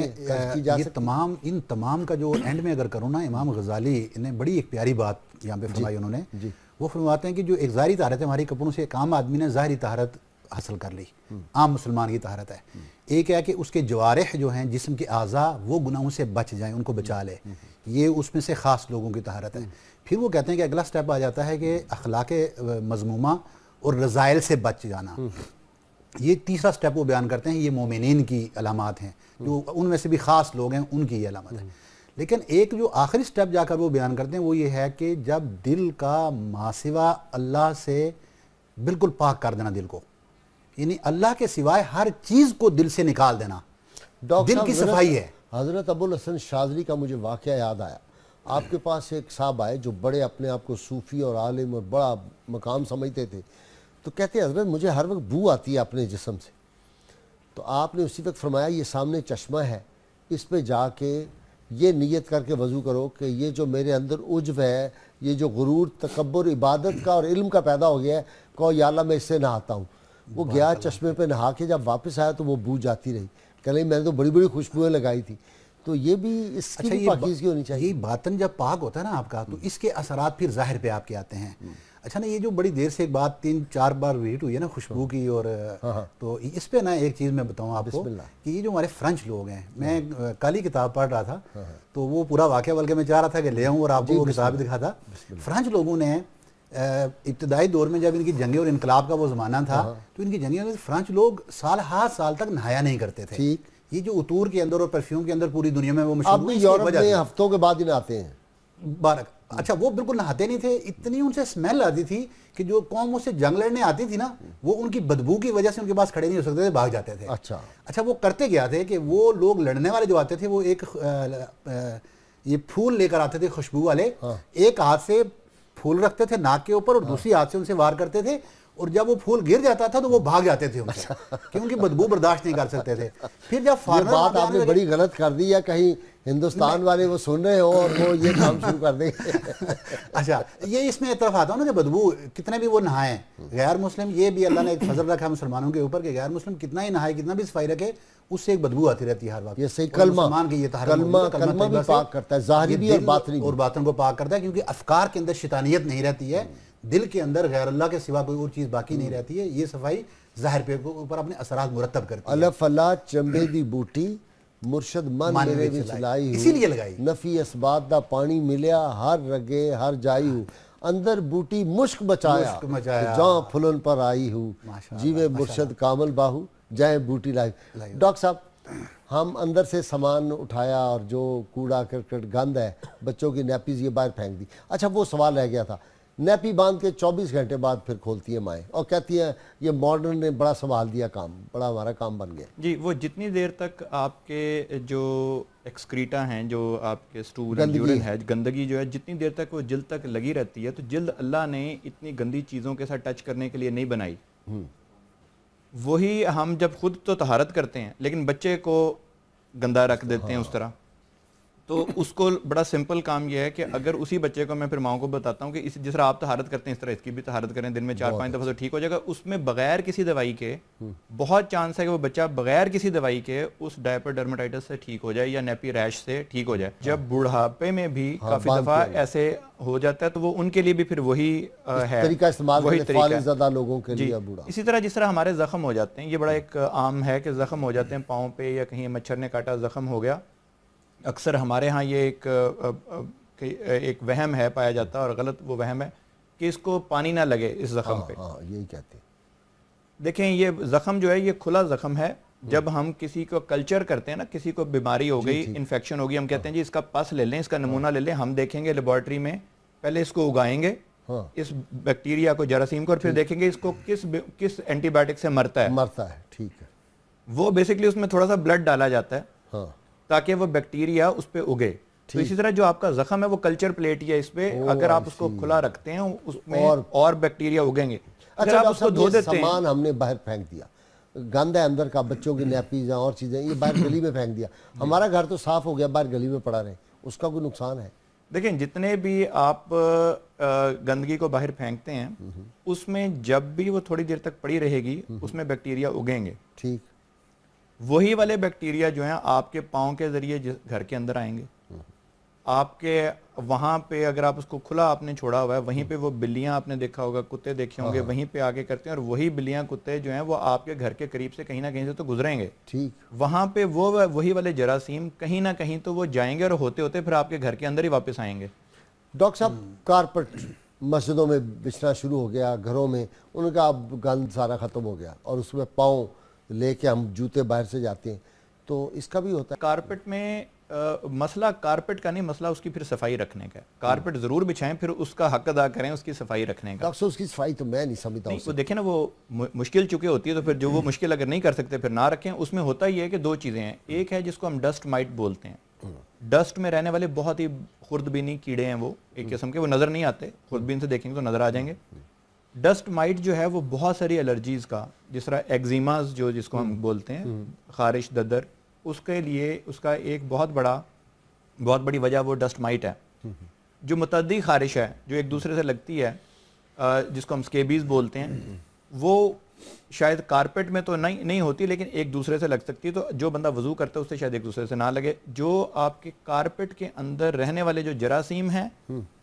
ये तमाम इन तमाम का जो एंड में अगर करूँ ना, इमाम गज़ाली ने बड़ी एक प्यारी बात यहाँ पे फरमाई उन्होंने। वो फरमाते हैं कि जो एक ज़ाहिरी तहारत है हमारी कपड़ों से, एक आम आदमी ने ज़ाहिरी तहारत हासिल कर ली, आम मुसलमान की तहारत है। एक है कि उसके जवारिह जो हैं जिस्म के आज़ा वो गुनाहों से बच जाएं, उनको बचा ले, ये उसमें से ख़ास लोगों की तहारत है। फिर वो कहते हैं कि अगला स्टेप आ जाता है कि अखलाक़ मज़मूमा और रज़ाइल से बच जाना। ये तीसरा स्टेप वो बयान करते हैं, ये मोमिनीन की अलामात हैं, जो उनमें से भी ख़ास लोग हैं उनकी ये अलामत है। लेकिन एक जो आखिरी स्टेप जाकर वो बयान करते हैं वो ये है कि जब दिल का मासिवा अल्लाह से बिल्कुल पाक कर देना दिल को, यानी अल्लाह के सिवाय हर चीज़ को दिल से निकाल देना, दिल की सफाई है। हज़रत अबुल हसन शाज़ली का मुझे वाक़या याद आया। आपके पास एक साहब आए जो बड़े अपने आप को सूफ़ी और आलिम और बड़ा मकाम समझते थे, तो कहते हैं हज़रत मुझे हर वक्त बू आती है अपने जिस्म से। तो आपने उसी वक्त फरमाया ये सामने चश्मा है, इस पे जाके ये नियत करके वज़ू करो कि ये जो मेरे अंदर उज्व है, ये जो गुरूर तकब्बुर इबादत का और इल्म का पैदा हो गया है, कहो या अल्लाह मैं इससे नहाता हूँ। वो गया चश्मे पे नहा के जब वापस आया तो वो बू जाती रही, कह रही मैंने तो बड़ी बड़ी खुशबुएं लगाई थी। तो ये भी इसकी अच्छा, भी पाकीज़गी होनी चाहिए। ये बातन जब पाक होता है ना आपका, तो इसके असरात फिर ज़ाहिर पे आपके आते हैं। अच्छा ना, ये जो बड़ी देर से एक बात 3-4 बार रिपीट हुई है ना खुशबू की, और तो इस पे ना एक चीज़ मैं बताऊँ आपको कि ये जो हमारे फ्रेंच लोग हैं, मैं कल ही किताब पढ़ रहा था, तो वो पूरा वाक़या बल्कि मैं चाह रहा था कि ले आऊँ और आपको वो किताब दिखा था। फ्रेंच लोगों ने इब्तदाई दौर में जब इनकी जंगें और इनकलाब का वो ज़माना था, तो इनकी जंगें में फ्रेंच लोग साल तक नहाया नहीं करते थे। ये जो उतूर के अंदर और परफ्यूम के अंदर पूरी दुनिया में वो मशहूर है, यूरोप में हफ्तों के बाद ही नहाते हैं 12। अच्छा, वो बिल्कुल नहाते नहीं थे, इतनी उनसे स्मेल आती थी कि जो कौम उससे जंग लड़ने आती थी ना, वो उनकी बदबू की वजह से उनके पास खड़े नहीं हो सकते थे, भाग जाते थे। अच्छा, वो करते क्या थे कि वो लोग लड़ने वाले जो आते थे, वो एक ये फूल लेकर आते थे खुशबू वाले, एक हाथ से फूल रखते थे नाक के ऊपर और दूसरी हाथ से उनसे वार करते थे, और जब वो फूल गिर जाता था तो वो भाग जाते थे उनसे, क्योंकि बदबू बर्दाश्त नहीं कर सकते थे। फिर जब ये बात आपने बड़ी गलत कर दी, या कहीं हिंदुस्तान वाले वो सुन रहे हो और वो ये काम शुरू कर देंगे। अच्छा, ये इसमें एक तरफ आता हूँ ना कि बदबू कितने भी वो नहाएं, गैर मुस्लिम, ये भी अल्लाह ने एक फजल रखा है मुसलमानों के ऊपर कि गैर मुस्लिम कितना ही नहाए, कितना भी सफाई रखे, उससे एक बदबू आती रहती है हर वक्त। ये सही कलमा भी पाक करता है, ज़ाहिरी भी और बातिन को पाक करता है, क्योंकि अफकार के अंदर शैतानियत नहीं रहती है, दिल के अंदर गैर अल्लाह के सिवा कोई और चीज़ बाकी नहीं रहती है। ये सफाई ज़ाहिर पे ऊपर अपने असरात मुरतब करती है। अल्लाह फला चंबे दी बूटी मुर्शद मन मेरे विच लाई, इसीलिए लगाई, नफी असबात दा पानी मिलिया हर रगे हर जाई हूँ, अंदर बूटी मुश्क बचाया जहाँ फुलन पर आई हूँ, जीवे मुर्शद कामल बाहू जाए बूटी लाई। डॉक्टर साहब, हम अंदर से सामान उठाया और जो कूड़ा करकट गंद है, बच्चों की नैपीज ये बाहर फेंक दी। अच्छा, वो सवाल रह गया था, नैपी बांध के 24 घंटे बाद फिर खोलती है माएँ और कहती हैं ये मॉडर्न ने बड़ा संभाल दिया काम, बड़ा हमारा काम बन गया। जी, वो जितनी देर तक आपके जो एक्सक्रीटा हैं, जो आपके स्टूल यूरिन है, गंदगी जो है, जितनी देर तक वो जिल्द तक लगी रहती है, तो जिल्द अल्लाह ने इतनी गंदी चीज़ों के साथ टच करने के लिए नहीं बनाई। वही हम जब खुद तो तहारत करते हैं, लेकिन बच्चे को गंदा रख देते हैं उस तरह, तो उसको बड़ा सिंपल काम यह है कि अगर उसी बच्चे को मैं फिर माओ को बताता हूँ कि इस जिस तरह आप तहारत करते हैं इस तरह इसकी भी तहारत करें, दिन में 4-5 दफ़ा तो ठीक हो जाएगा, उसमें बगैर किसी दवाई के बहुत चांस है कि वो बच्चा बगैर किसी दवाई के उस डायपर डर्मेटाइटिस से ठीक हो जाए या नेपी रैश से ठीक हो जाए। जब बुढ़ापे में भी काफ़ी दफ़ा ऐसे हो जाता है, तो वो उनके लिए भी फिर वही है तरीका इस्तेमाल, वही तरीका लोगों के लिए। इसी तरह जिस तरह हमारे जख्म हो जाते हैं, ये बड़ा एक आम है कि जख्म हो जाते हैं पाँव पे, या कहीं मच्छर ने काटा जख्म हो गया। अक्सर हमारे यहाँ ये एक वहम है पाया जाता है, और गलत वो वहम है कि इसको पानी ना लगे इस जख्म पे। यही कहते हैं। देखें, ये जख्म जो है ये खुला जख्म है। जब हम किसी को कल्चर करते हैं ना, किसी को बीमारी हो गई, इन्फेक्शन हो गई, हम कहते हैं जी इसका पस ले लें, इसका नमूना ले लें, हम देखेंगे लेबॉर्ट्री में, पहले इसको उगाएंगे इस बैक्टीरिया को, जरासीम को, और फिर देखेंगे इसको किस एंटीबायोटिक से मरता है। ठीक है। वो बेसिकली उसमें थोड़ा सा ब्लड डाला जाता है ताकि वो बैक्टीरिया उस पे उगे। तो इसी तरह जो आपका जख्म है वो कल्चर प्लेट ही है, इस पे अगर आप उसको खुला रखते हैं उसमें और बैक्टीरिया उगेंगे। अच्छा, आप उसको धो देते हैं, सामान हमने बाहर फेंक दिया, गंद है अंदर का, बच्चों की नैपीज और चीजें, ये बाहर गली में फेंक दिया, हमारा घर तो साफ हो गया, बाहर गली में पड़ा रहे, उसका कोई नुकसान है? देखें, जितने भी आप गंदगी को बाहर फेंकते हैं, उसमें जब भी वो थोड़ी देर तक पड़ी रहेगी, उसमें बैक्टीरिया उगेंगे। ठीक। वही वाले बैक्टीरिया जो हैं आपके पाँव के जरिए घर के अंदर आएंगे, आपके वहाँ पे अगर आप उसको खुला आपने छोड़ा हुआ है, वहीं पे वो बिल्लियाँ आपने देखा होगा, कुत्ते देखे होंगे, वहीं पे आगे करते हैं, और वही बिल्लियाँ कुत्ते जो हैं वो आपके घर के करीब से कहीं ना कहीं से तो गुजरेंगे। ठीक। वहाँ पे वही वाले जरासीम कहीं ना कहीं तो वो जाएंगे, और होते होते फिर आपके घर के अंदर ही वापस आएंगे। डॉक्टर साहब, कारपेट मस्जिदों में बिछना शुरू हो गया, घरों में, उनका अब गंद सारा ख़त्म हो गया, और उसमें पाँव लेके हम जूते बाहर से जाते हैं, तो इसका भी होता है। कारपेट में मसला कारपेट का नहीं, मसला उसकी फिर सफाई रखने का है। कारपेट जरूर बिछाएं, फिर उसका हक अदा करें उसकी सफाई रखने का। डॉक्टर, उसकी सफाई तो मैं नहीं समझता हूँ। वो देखें ना, वो मुश्किल चुके होती है, तो फिर जो वो मुश्किल अगर नहीं कर सकते फिर ना रखें। उसमें होता ही है कि दो चीज़ें हैं, एक है जिसको हम डस्ट माइट बोलते हैं, डस्ट में रहने वाले बहुत ही खुर्दबीनी कीड़े हैं, वो एक किस्म के, वो नज़र नहीं आते, खुर्दबीन से देखेंगे तो नज़र आ जाएंगे। डस्ट माइट जो है वो बहुत सारी एलर्जीज़ का, जिस तरह एक्जिमाज जो जिसको हम बोलते हैं, खारिश, ददर, उसके लिए उसका एक बहुत बड़ी वजह वो डस्ट माइट है। जो मुतअद्दी खारिश है, जो एक दूसरे से लगती है, जिसको हम स्केबीज़ बोलते हैं, वो शायद कारपेट में तो नहीं होती, लेकिन एक दूसरे से लग सकती है। तो जो बंदा वजू करता है उससे शायद एक दूसरे से ना लगे। जो आपके कारपेट के अंदर रहने वाले जो जरासीम हैं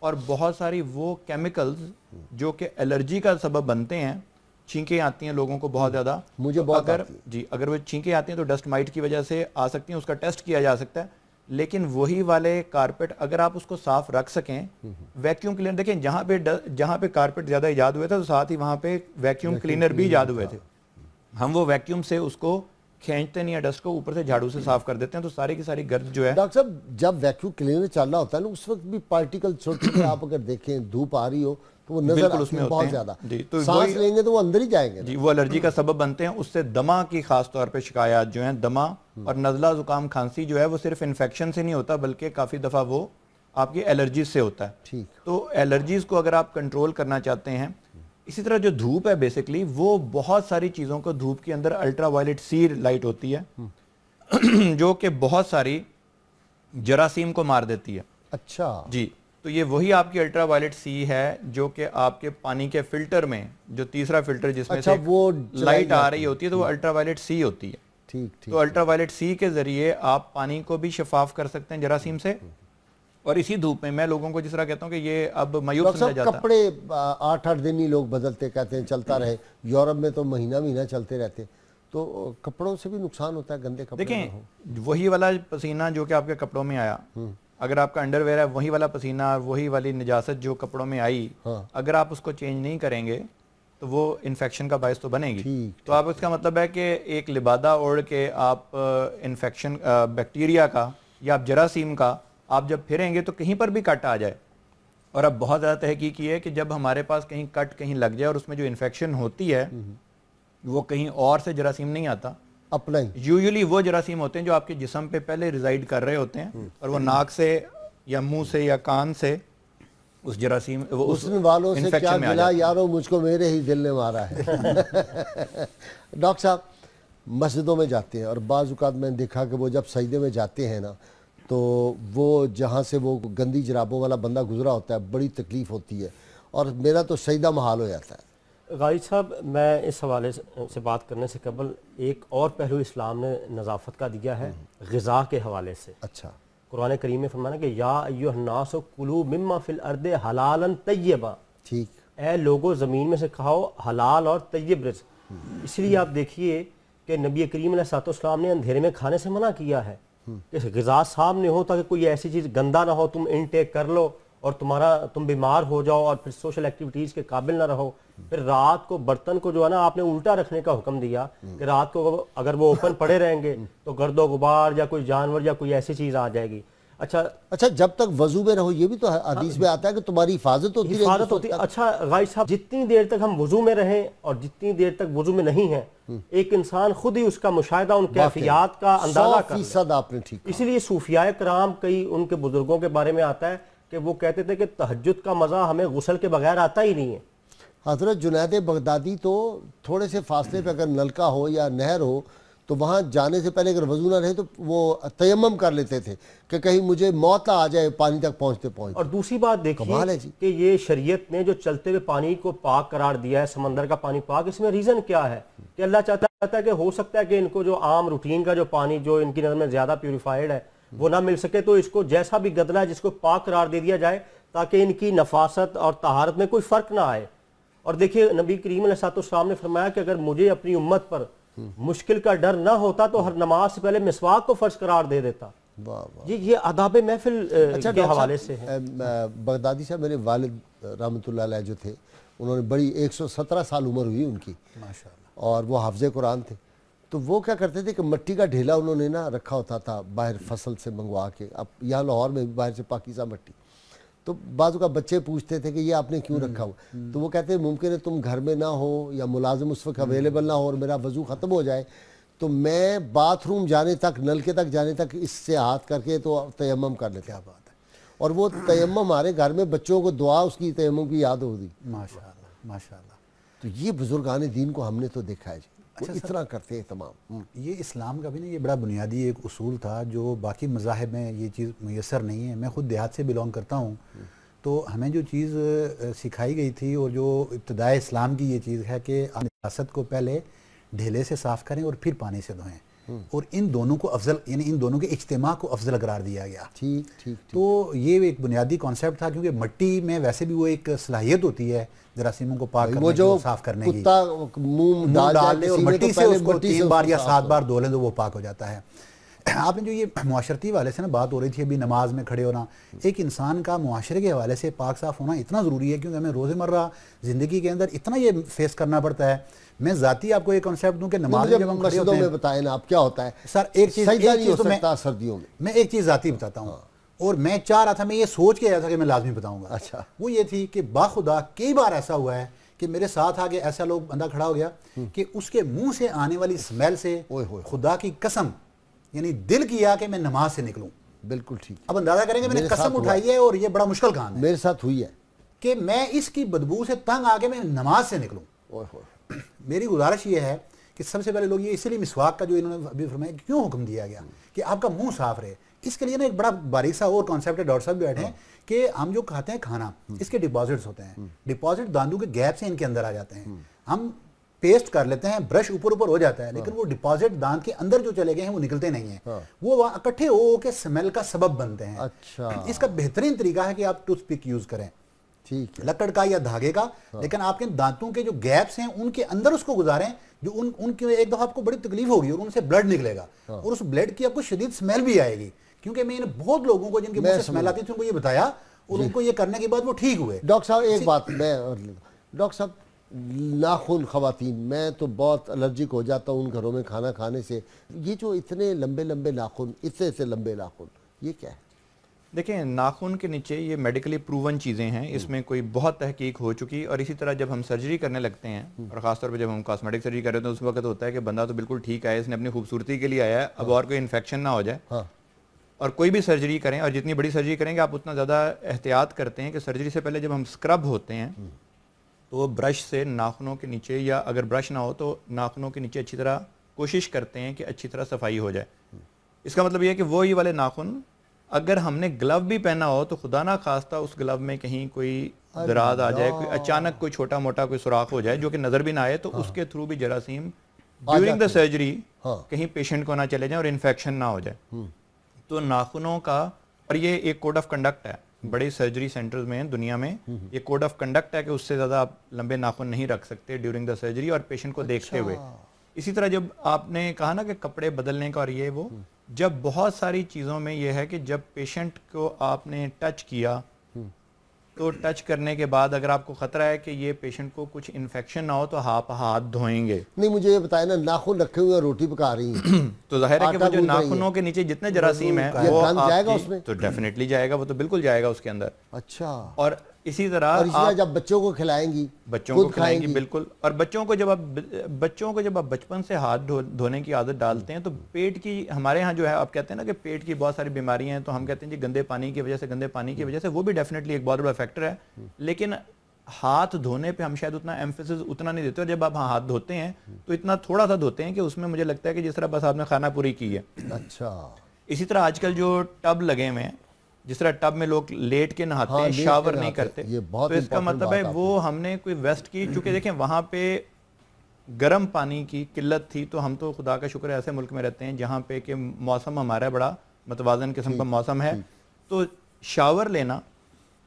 और बहुत सारी वो केमिकल्स जो कि एलर्जी का सबब बनते हैं, छींकें आती हैं लोगों को बहुत ज़्यादा, मुझे बहुत अगर वो छींकें आती हैं तो डस्ट माइट की वजह से आ सकती हैं, उसका टेस्ट किया जा सकता है। लेकिन वही वाले कारपेट अगर आप उसको साफ रख सकें, वैक्यूम क्लीनर, देखें जहाँ पे कारपेट ज़्यादा ईजाद हुए थे तो साथ ही वहाँ पे वैक्यूम क्लीनर भी ईजाद हुए थे। हम वो वैक्यूम से उसको खींचते नहीं है, डस्ट को ऊपर से झाड़ू से साफ कर देते हैं, तो सारी की सारी गर्द जो है। डॉक्टर साहब, जब वैक्यूम क्लीनर चल रहा होता है ना, उस वक्त भी पार्टिकल छोटे आप अगर देखें, धूप आ रही हो तो वो नजर आते हैं बहुत ज्यादा, तो सांस लेंगे तो वो अंदर ही जाएंगे जी, वो एलर्जी का सबब बनते हैं। उससे दमा की खास तौर पे शिकायत जो है, दमा और नज़ला जुकाम खांसी जो है वो सिर्फ इन्फेक्शन से नहीं होता, बल्कि काफ़ी दफ़ा वो आपकी एलर्जीज से होता है। ठीक, तो एलर्जीज को अगर आप कंट्रोल करना चाहते हैं, इसी तरह जो धूप है बेसिकली वो बहुत सारी चीज़ों को, धूप के अंदर अल्ट्रा वायलेट सी लाइट होती है जो कि बहुत सारी जरासीम को मार देती है। अच्छा जी, तो ये वही आपकी अल्ट्रा वायलेट सी है जो कि आपके पानी के फिल्टर में, जो तीसरा फिल्टर जिसमें अच्छा, से वो लाइट आ रही होती है, तो वो अल्ट्रा वायलेट सी होती है। ठीक, तो अल्ट्रा वायलेट सी के जरिए आप पानी को भी शफाफ कर सकते हैं जरासीम से। और इसी धूप में मैं लोगों को जिस तरह कहता हूँ कि ये अब मायूस समझा जाता है। कपड़े 8-8 दिन ही लोग बदलते, कहते हैं चलता रहे। यूरोप में तो महीना चलते रहते, तो कपड़ों से भी नुकसान होता है, गंदे कपड़े। देखें, वही वाला पसीना जो कि आपके कपड़ों में आया, अगर आपका अंडरवेयर है, वही वाला पसीना, वही वाली निजासत जो कपड़ों में आई, अगर आप उसको चेंज नहीं करेंगे तो वो इन्फेक्शन का बायस तो बनेगी। तो आप, इसका मतलब है कि एक लिबादा ओढ़ के आप इन्फेक्शन, बैक्टीरिया का या आप जरासीम का आप जब फिरेंगे तो कहीं पर भी कट आ जाए। और अब बहुत ज़्यादा तहकीक है कि जब हमारे पास कहीं कट कहीं लग जाए और उसमें जो इन्फेक्शन होती है वो कहीं और से जरासीम नहीं आता, अपना ही यूजुअली वो जरासीम होते हैं जो आपके जिस्म पे पहले रिजाइड कर रहे होते हैं, और वो नाक से या मुंह से या कान से उस जरासीम वो उसने वालों से क्या गिला यारो, मुझको मेरे ही दिल ने मारा है। डॉक्टर साहब, मस्जिदों में जाते हैं और बाज़ औक़ात मैंने देखा कि वो जब सजदे में जाते हैं ना, तो वो जहाँ से वो गंदी जराबों वाला बंदा गुजरा होता है, बड़ी तकलीफ़ होती है और मेरा तो सजदा महाल हो जाता है। गाजी साहब, मैं इस हवाले से बात करने से कबल एक और पहलू इस्लाम ने नज़ाफ़त का दिया है ग़िज़ा के हवाले से। अच्छा, कुरान करीम में फरमाना कि या अय्युहन्नास कुलू मिम्मा फिल अर्दे हलालन तय्यबा, ठीक, ए लोगो ज़मीन में से खाओ हलाल और तय्यब रिज़्क़। इसलिए आप देखिए कि नबी करीम अलैहिस्सलाम ने अंधेरे में खाने से मना किया है कि ग़िज़ा सामने हो ताकि कोई ऐसी चीज़ गंदा ना हो, तुम इनटेक कर लो और तुम बीमार हो जाओ और फिर सोशल एक्टिविटीज़ के काबिल ना रहो। फिर रात को बर्तन को जो है ना आपने उल्टा रखने का हुक्म दिया कि रात को अगर वो ओपन पड़े रहेंगे तो गर्दो गुबार या कोई जानवर या कोई ऐसी चीज़ आ जाएगी। अच्छा, जब तक वजू में रहो, ये भी तो हदीस में आता है कि तुम्हारी हिफाजत होती है। अच्छा गाइस साहब, जितनी देर तक हम वजू में रहें और जितनी देर तक वजू में नहीं है, एक इंसान खुद ही उसका मुशाहिदा, उन कैफियत का अंदाजा कर। आपने ठीक, इसीलिए सूफियाए कराम, कई उनके बुजुर्गों के बारे में आता है कि वो कहते थे कि तहज्जुद का मज़ा हमें गुस्ल के बगैर आता ही नहीं है। हज़रत जुनैद बगदादी तो थोड़े से फासले पे अगर नलका हो या नहर हो तो वहाँ जाने से पहले अगर वजू ना रहे तो वो तयम्मम कर लेते थे कि कहीं मुझे मौत आ जाए पानी तक पहुँचते। और दूसरी बात देखिए कि ये शरीयत ने जो चलते हुए पानी को पाक करार दिया है, समंदर का पानी पाक, इसमें रीज़न क्या है कि अल्लाह चाहता है कि हो सकता है कि इनको जो आम रूटीन का जो पानी जो इनकी नज़र में ज़्यादा प्योरीफाइड है वो ना मिल सके, तो इसको जैसा भी गदला है जिसको पाक करार दे दिया जाए ताकि इनकी नफासत और तहारत में कोई फ़र्क ना आए। और देखिए नबी करीम अलैहिस्सलाम ने फरमाया कि अगर मुझे अपनी उम्मत पर मुश्किल का डर ना होता तो हर नमाज से पहले मिसवाक को फ़र्ज करार दे देता। ये आदाब महफिल के हवाले से है। बगदादी साहब, मेरे वालिद रहमतुल्लाह अलैह जो थे, उन्होंने बड़ी 117 साल उम्र हुई उनकी माशाअल्लाह, और वो हाफ़िज़े कुरान थे। तो वो क्या करते थे कि मिट्टी का ढेला उन्होंने ना रखा होता था बाहर फसल से मंगवा के। अब यहाँ लाहौर में भी बाहर से पाकीज़ा मिट्टी, तो बाज़ का बच्चे पूछते थे कि ये आपने क्यों रखा हुआ, तो वो कहते हैं मुमकिन है तुम घर में ना हो या मुलाजिम उस वक्त अवेलेबल ना हो और मेरा वज़ू ख़त्म हो जाए तो मैं बाथरूम जाने तक, नलके तक जाने तक इससे हाथ करके तो तयम्मम कर लेते। क्या बात है। और वो तयम्मम हमारे घर में बच्चों को दुआ उसकी तयम्मम की याद होगी। माशाअल्लाह माशाअल्लाह। तो ये बुजुर्गान दीन को हमने तो देखा है जी, अच्छा, इतना करते हैं तमाम। ये इस्लाम का भी ना ये बड़ा बुनियादी एक उसूल था जो बाकी मज़ाहिब में ये चीज़ मुयसर नहीं है। मैं ख़ुद देहात से बिलोंग करता हूँ, तो हमें जो चीज़ सिखाई गई थी और जो इब्तदाए इस्लाम की ये चीज़ है कि आप निजासत को पहले ढेले से साफ़ करें और फिर पानी से धोएं, और इन दोनों को अफजल, यानी इन दोनों के इज्तिमा को अफजल करार दिया गया। ठीक ठीक। तो ये एक बुनियादी कॉन्सेप्ट था, क्योंकि मिट्टी में वैसे भी वो एक सलाहियत होती है जरासीमों को पाक करने की, साफ करने की। कुत्ता मुंह डाल ले और मिट्टी से उसको 3 बार या 7 बार धो लें तो वो पाक हो जाता है। आपने जो ये मुआशरती वाले से ना बात हो रही थी अभी, नमाज में खड़े होना, एक इंसान का मुआशरे के हवाले से पाक साफ होना इतना ज़रूरी है, क्योंकि हमें रोज़मर्रा ज़िंदगी के अंदर इतना ये फेस करना पड़ता है। मैं ज़ाती आपको एक कॉन्सेप्ट दूं कि नमाज जब हम खड़े होते हैं, बताएं ना आप क्या होता है सर, एक चीज़ सर्दियों में मैं एक चीज़ ज़ाती बताता हूँ, और मैं चाह रहा था, मैं ये सोच के आया था कि मैं लाजमी बताऊँगा। अच्छा, वो ये थी कि बाखुदा कई बार ऐसा हुआ है कि मेरे साथ आगे ऐसा लोग बंदा खड़ा हो गया कि उसके मुंह से आने वाली स्मेल से खुदा की कसम, यानी दिल किया कि मैं नमाज से निकलूं। बिल्कुल ठीक। अब अंदाजा करेंगे मैंने कसम उठाई है और ये बड़ा मुश्किल काम है, मेरे साथ हुई है कि मैं इसकी बदबू से तंग आके मैं नमाज से निकलूं। मेरी गुजारिश ये है कि सबसे पहले लोग ये, इसलिए मिसवाक का जो इन्होंने अभी फरमाया क्यों हुक्म दिया गया कि आपका मुंह साफ रहे, इसके लिए ना एक बड़ा बारीक सा और कॉन्सेप्ट है, डॉक्टर साहब भी बैठे हैं, कि हम जो खाते हैं खाना, इसके डिपॉजिट्स होते हैं, डिपॉजिट दांतों के गैप से इनके अंदर आ जाते हैं। हम पेस्ट कर लेते हैं, ब्रश ऊपर ऊपर हो जाता है, लेकिन वो डिपॉजिट दांत के अंदर जो चले गए हैं वो निकलते नहीं है, वो वहां इकट्ठे हो के स्मेल का सबब बनते हैं। अच्छा, इसका बेहतरीन तरीका है कि आप टूथपिक यूज करें, ठीक है, लकड़ का या धागे का, लेकिन आपके दांतों के जो गैप्स हैं उनके अंदर उसको गुजारें, जो उनके एक दफा आपको बड़ी तकलीफ होगी और उनसे ब्लड निकलेगा, और उस ब्लड की आपको शदीद स्मेल भी आएगी। क्योंकि मैंने बहुत लोगों को जिनके मुंह से स्मेल आती थी उनको ये बताया और उनको ये करने के बाद वो ठीक हुए। डॉक्टर साहब एक बात मैं, डॉक्टर साहब नाखून खवातीन, मैं तो बहुत एलर्जिक हो जाता हूँ उन घरों में खाना खाने से, ये जो इतने लंबे लंबे नाखून, इससे लंबे नाखून, ये क्या है? देखिए, नाखून के नीचे ये मेडिकली प्रूवन चीज़ें हैं, इसमें कोई बहुत तहकीक हो चुकी, और इसी तरह जब हम सर्जरी करने लगते हैं, और ख़ासतौर पे जब हम कॉस्मेटिक सर्जरी कर रहे हैं, तो उस वक्त होता है कि बंदा तो बिल्कुल ठीक है, इसने अपनी खूबसूरती के लिए आया है, अब और कोई इन्फेक्शन ना हो जाए। और कोई भी सर्जरी करें, और जितनी बड़ी सर्जरी करेंगे आप उतना ज़्यादा एहतियात करते हैं कि सर्जरी से पहले जब हम स्क्रब होते हैं तो ब्रश से नाखूनों के नीचे, या अगर ब्रश ना हो तो नाखूनों के नीचे अच्छी तरह कोशिश करते हैं कि अच्छी तरह सफाई हो जाए। इसका मतलब ये है कि वो ये वाले नाखून, अगर हमने ग्लव भी पहना हो तो खुदा ना खास्ता उस ग्लव में कहीं कोई दराज आ जाए, कोई अचानक कोई छोटा मोटा कोई सुराख हो जाए जो कि नज़र भी ना आए, तो उसके थ्रू भी जरासीम ड्यूरिंग द सर्जरी कहीं पेशेंट को ना चले जाए और इन्फेक्शन ना हो जाए। तो नाखूनों का, और ये एक कोड ऑफ कंडक्ट है बड़े सर्जरी सेंटर्स में दुनिया में, ये कोड ऑफ कंडक्ट है कि उससे ज़्यादा आप लंबे नाखून नहीं रख सकते ड्यूरिंग द सर्जरी और पेशेंट को देखते हुए। इसी तरह जब आपने कहा ना कि कपड़े बदलने का, और ये वो, जब बहुत सारी चीज़ों में ये है कि जब पेशेंट को आपने टच किया तो टच करने के बाद अगर आपको खतरा है कि ये पेशेंट को कुछ इन्फेक्शन ना हो तो आप हाथ धोएंगे। नहीं, मुझे ये बताया ना, नाखून रखे हुए रोटी पका रही हैं तो जाहिर है कि वो जो नाखूनों के नीचे जितने जरासीम है वो जाएगा उसमें, तो डेफिनेटली जाएगा, वो तो बिल्कुल जाएगा उसके अंदर। अच्छा, और इसी तरह आप जब बच्चों को खिलाएंगी, बच्चों को खिलाएंगी, बिल्कुल। और बच्चों को जब आप बचपन से हाथ धोने की आदत डालते हैं तो पेट की, हमारे यहाँ जो है आप कहते हैं ना कि पेट की बहुत सारी बीमारियां हैं, तो हम कहते हैं जी गंदे पानी की वजह से, वो भी डेफिनेटली एक बहुत बड़ा फैक्टर है, लेकिन हाथ धोने पे हम शायद उतना एम्फेसिस उतना नहीं देते, और जब आप हाथ धोते हैं तो इतना थोड़ा सा धोते हैं कि उसमें मुझे लगता है कि जिस तरह बस आपने खाना पूरी की है। अच्छा, इसी तरह आजकल जो टब लगे हुए हैं, जिस तरह टब में लोग लेट के नहाते हैं, शावर नहीं करते, तो इसका मतलब है वो हमने कोई वेस्ट की, चूंकि देखें वहां पे गर्म पानी की किल्लत थी, तो हम तो खुदा का शुक्र है ऐसे मुल्क में रहते हैं जहाँ पे कि मौसम हमारा बड़ा मतवाजन किस्म का मौसम है, तो शावर लेना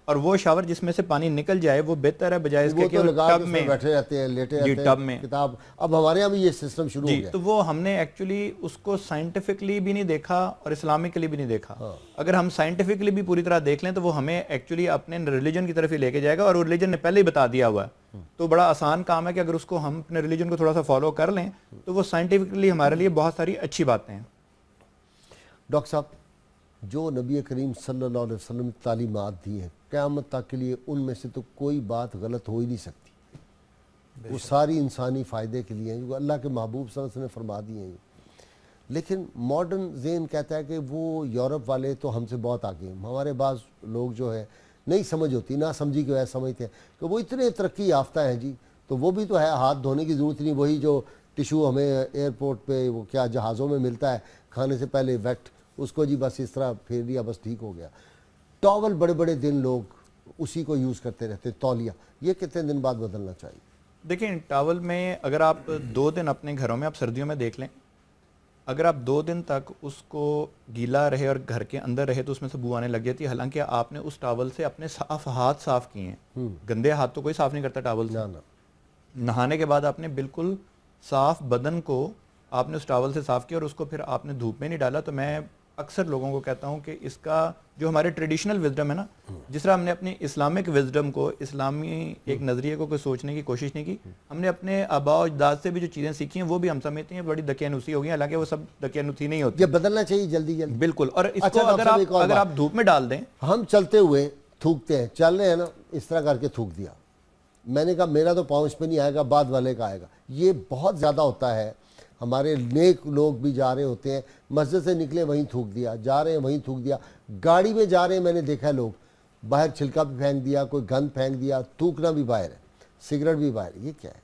और वो शावर जिसमें से पानी निकल जाए वो बेहतर है बजाय इसके कि टब में बैठे रहते हैं, लेटे रहते हैं, टब में किताब। अब हमारे यहाँ भी ये सिस्टम शुरू हो गया, तो वो हमने एक्चुअली उसको साइंटिफिकली भी नहीं देखा और इस्लामिकली भी नहीं देखा। अगर हम साइंटिफिकली भी पूरी तरह देख लें तो वो हमें एक्चुअली अपने रिलीजन की तरफ ही लेके जाएगा, और रिलीजन ने पहले ही बता दिया हुआ है, तो बड़ा आसान काम है कि अगर उसको हम अपने रिलीजन को थोड़ा सा फॉलो कर लें तो वो साइंटिफिकली हमारे लिए बहुत सारी अच्छी बातें हैं। डॉक्टर साहब, जो नबी करीम सल्लल्लाहु अलैहि वसल्लम तालीमात दी हैं क़यामत तक के लिए, उनमें से तो कोई बात गलत हो ही नहीं सकती, वो सारी इंसानी फ़ायदे के लिए हैं, जो अल्लाह के महबूब सल्लल्लाहु अलैहि वसल्लम ने फरमा दिए हैं। लेकिन मॉडर्न ज़हन कहता है कि वो यूरोप वाले तो हमसे बहुत आगे हैं, हमारे बाज़ लोग जो है नहीं समझ होती, ना समझी की वजह समझते हैं कि वो इतने तरक्की याफ्ता हैं जी, तो वो भी तो है, हाथ धोने की ज़रूरत नहीं, वही जो टिशू हमें एयरपोर्ट पे वो क्या जहाज़ों में मिलता है खाने से पहले वेट, उसको जी बस इस तरह फेर दिया, बस ठीक हो गया। टॉवल बड़े बड़े दिन लोग उसी को यूज़ करते रहते। तौलिया ये कितने दिन बाद बदलना चाहिए? देखिए टॉवल में अगर आप 2 दिन अपने घरों में, आप सर्दियों में देख लें, अगर आप 2 दिन तक उसको गीला रहे और घर के अंदर रहे तो उसमें से बू आने लग जाती है। हालांकि आपने उस टॉवल से अपने हाथ साफ किए हैं, गंदे हाथ तो कोई साफ नहीं करता टॉवल से। नहाने के बाद आपने बिल्कुल साफ बदन को आपने उस टॉवल से साफ किया और उसको फिर आपने धूप में नहीं डाला। तो मैं अक्सर लोगों को कहता हूँ कि इसका जो हमारे ट्रेडिशनल विजडम है ना, जिस तरह हमने अपनी इस्लामिक विजडम को, इस्लामी एक नज़रिए को कोई सोचने की कोशिश नहीं की, हमने अपने आबा और अजदाद से भी जो चीज़ें सीखी हैं वो भी हम समझते हैं बड़ी दकियानूसी हो गई, हालांकि वो सब दकियानूसी नहीं होती। ये बदलना चाहिए जल्दी जल्दी, बिल्कुल। और इसको अगर आप धूप में डाल दें, हम चलते हुए थूकते हैं, चल रहे हैं ना, इस तरह करके थूक दिया, मैंने कहा मेरा तो पाँव इस पे नहीं आएगा, बाद वाले का आएगा। ये बहुत ज़्यादा होता है। हमारे नेक लोग भी जा रहे होते हैं, मस्जिद से निकले वहीं थूक दिया, जा रहे हैं वहीं थूक दिया, गाड़ी में जा रहे हैं, मैंने देखा है लोग बाहर छिलका भी फेंक दिया, कोई गंद फेंक दिया, थूकना भी बाहर है, सिगरेट भी बाहर है। ये क्या है?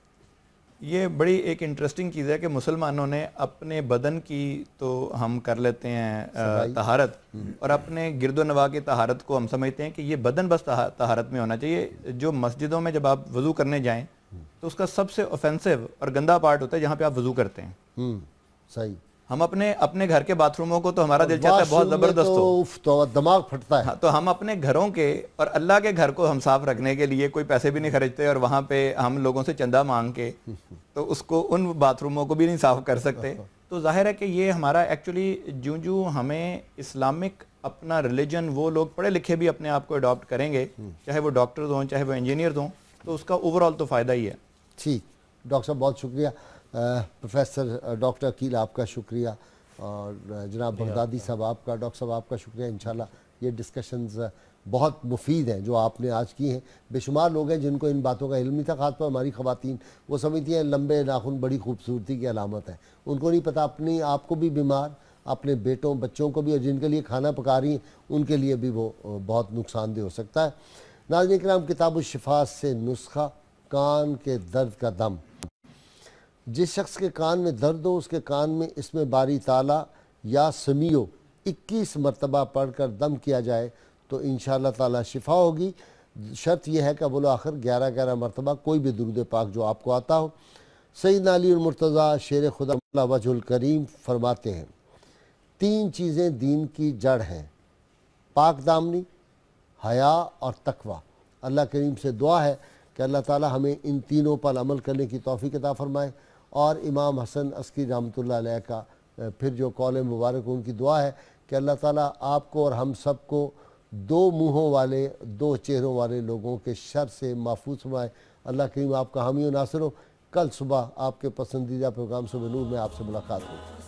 ये बड़ी एक इंटरेस्टिंग चीज़ है कि मुसलमानों ने अपने बदन की तो हम कर लेते हैं तहारत, और अपने गिरदो नवा की तहारत को हम समझते हैं कि ये बदन बस तहारत में होना चाहिए। जो मस्जिदों में जब आप वज़ू करने जाएं तो उसका सबसे ऑफेंसिव और गंदा पार्ट होता है जहाँ पे आप वज़ू करते हैं। सही। हम अपने घर के बाथरूमों को तो हमारा दिल चाहता है बहुत ज़बरदस्त हो, तो दिमाग फटता है। हाँ, तो हम अपने घरों के और अल्लाह के घर को हम साफ रखने के लिए कोई पैसे भी नहीं खर्चते, और वहाँ पे हम लोगों से चंदा मांग के तो उसको उन बाथरूमों को भी नहीं साफ कर सकते। तो जाहिर है कि ये हमारा एक्चुअली जो हमें इस्लामिक अपना रिलीजन, वो लोग पढ़े लिखे भी अपने आप को अडॉप्ट करेंगे, चाहे वो डॉक्टर्स हों चाहे वो इंजीनियर्स हों, तो उसका ओवरऑल तो फ़ायदा ही है। ठीक, डॉक्टर साहब बहुत शुक्रिया। प्रोफेसर डॉक्टर अकील आपका शुक्रिया, और जनाब बगदादी साहब आपका, डॉक्टर साहब आपका शुक्रिया। इंशाल्लाह ये डिस्कशंस बहुत मुफीद हैं जो आपने आज की हैं। बेशुमार लोग हैं जिनको इन बातों का इल्म नहीं था, खासतौर पर हमारी ख़वातीन, वो समझती हैं लंबे नाखून बड़ी खूबसूरती की अलामत है। उनको नहीं पता अपनी आपको भी बीमार, अपने बेटों बच्चों को भी, और जिनके लिए खाना पका रही हैं उनके लिए भी वो बहुत नुकसानदेह हो सकता है। नाज़रीन किराम, किताब शिफा से नुस्खा, कान के दर्द का दम। जिस शख्स के कान में दर्द हो उसके कान में इसमें बारी ताला या समीओ 21 मरतबा पढ़कर दम किया जाए तो इंशाअल्लाह ताला शिफा होगी। शर्त यह है कि बोलो आखिर 11-11 मरतबा कोई भी दुरूद पाक जो आपको आता हो। सैयदना अली मुर्तज़ा शेर खुदा वजहुल करीम फरमाते हैं, 3 चीज़ें दीन की जड़ हैं, पाक दामनी, हया और तकवा। अल्लाह करीम से दुआ है कि अल्लाह ताला हमें इन तीनों पर अमल करने की तौफीक अता फरमाए। और इमाम हसन अस्करी रहमतुल्लाह अलैह का फिर जो कौल मुबारक उनकी दुआ है कि अल्लाह ताला आपको और हम सब को 2 मुँहों वाले, 2 चेहरों वाले लोगों के शर से महफूज फरमाए। अल्लाह करीम आपका हामी और नासिर हो। कल सुबह आपके पसंदीदा प्रोग्राम सुबह नूर में आपसे मुलाकात होगी।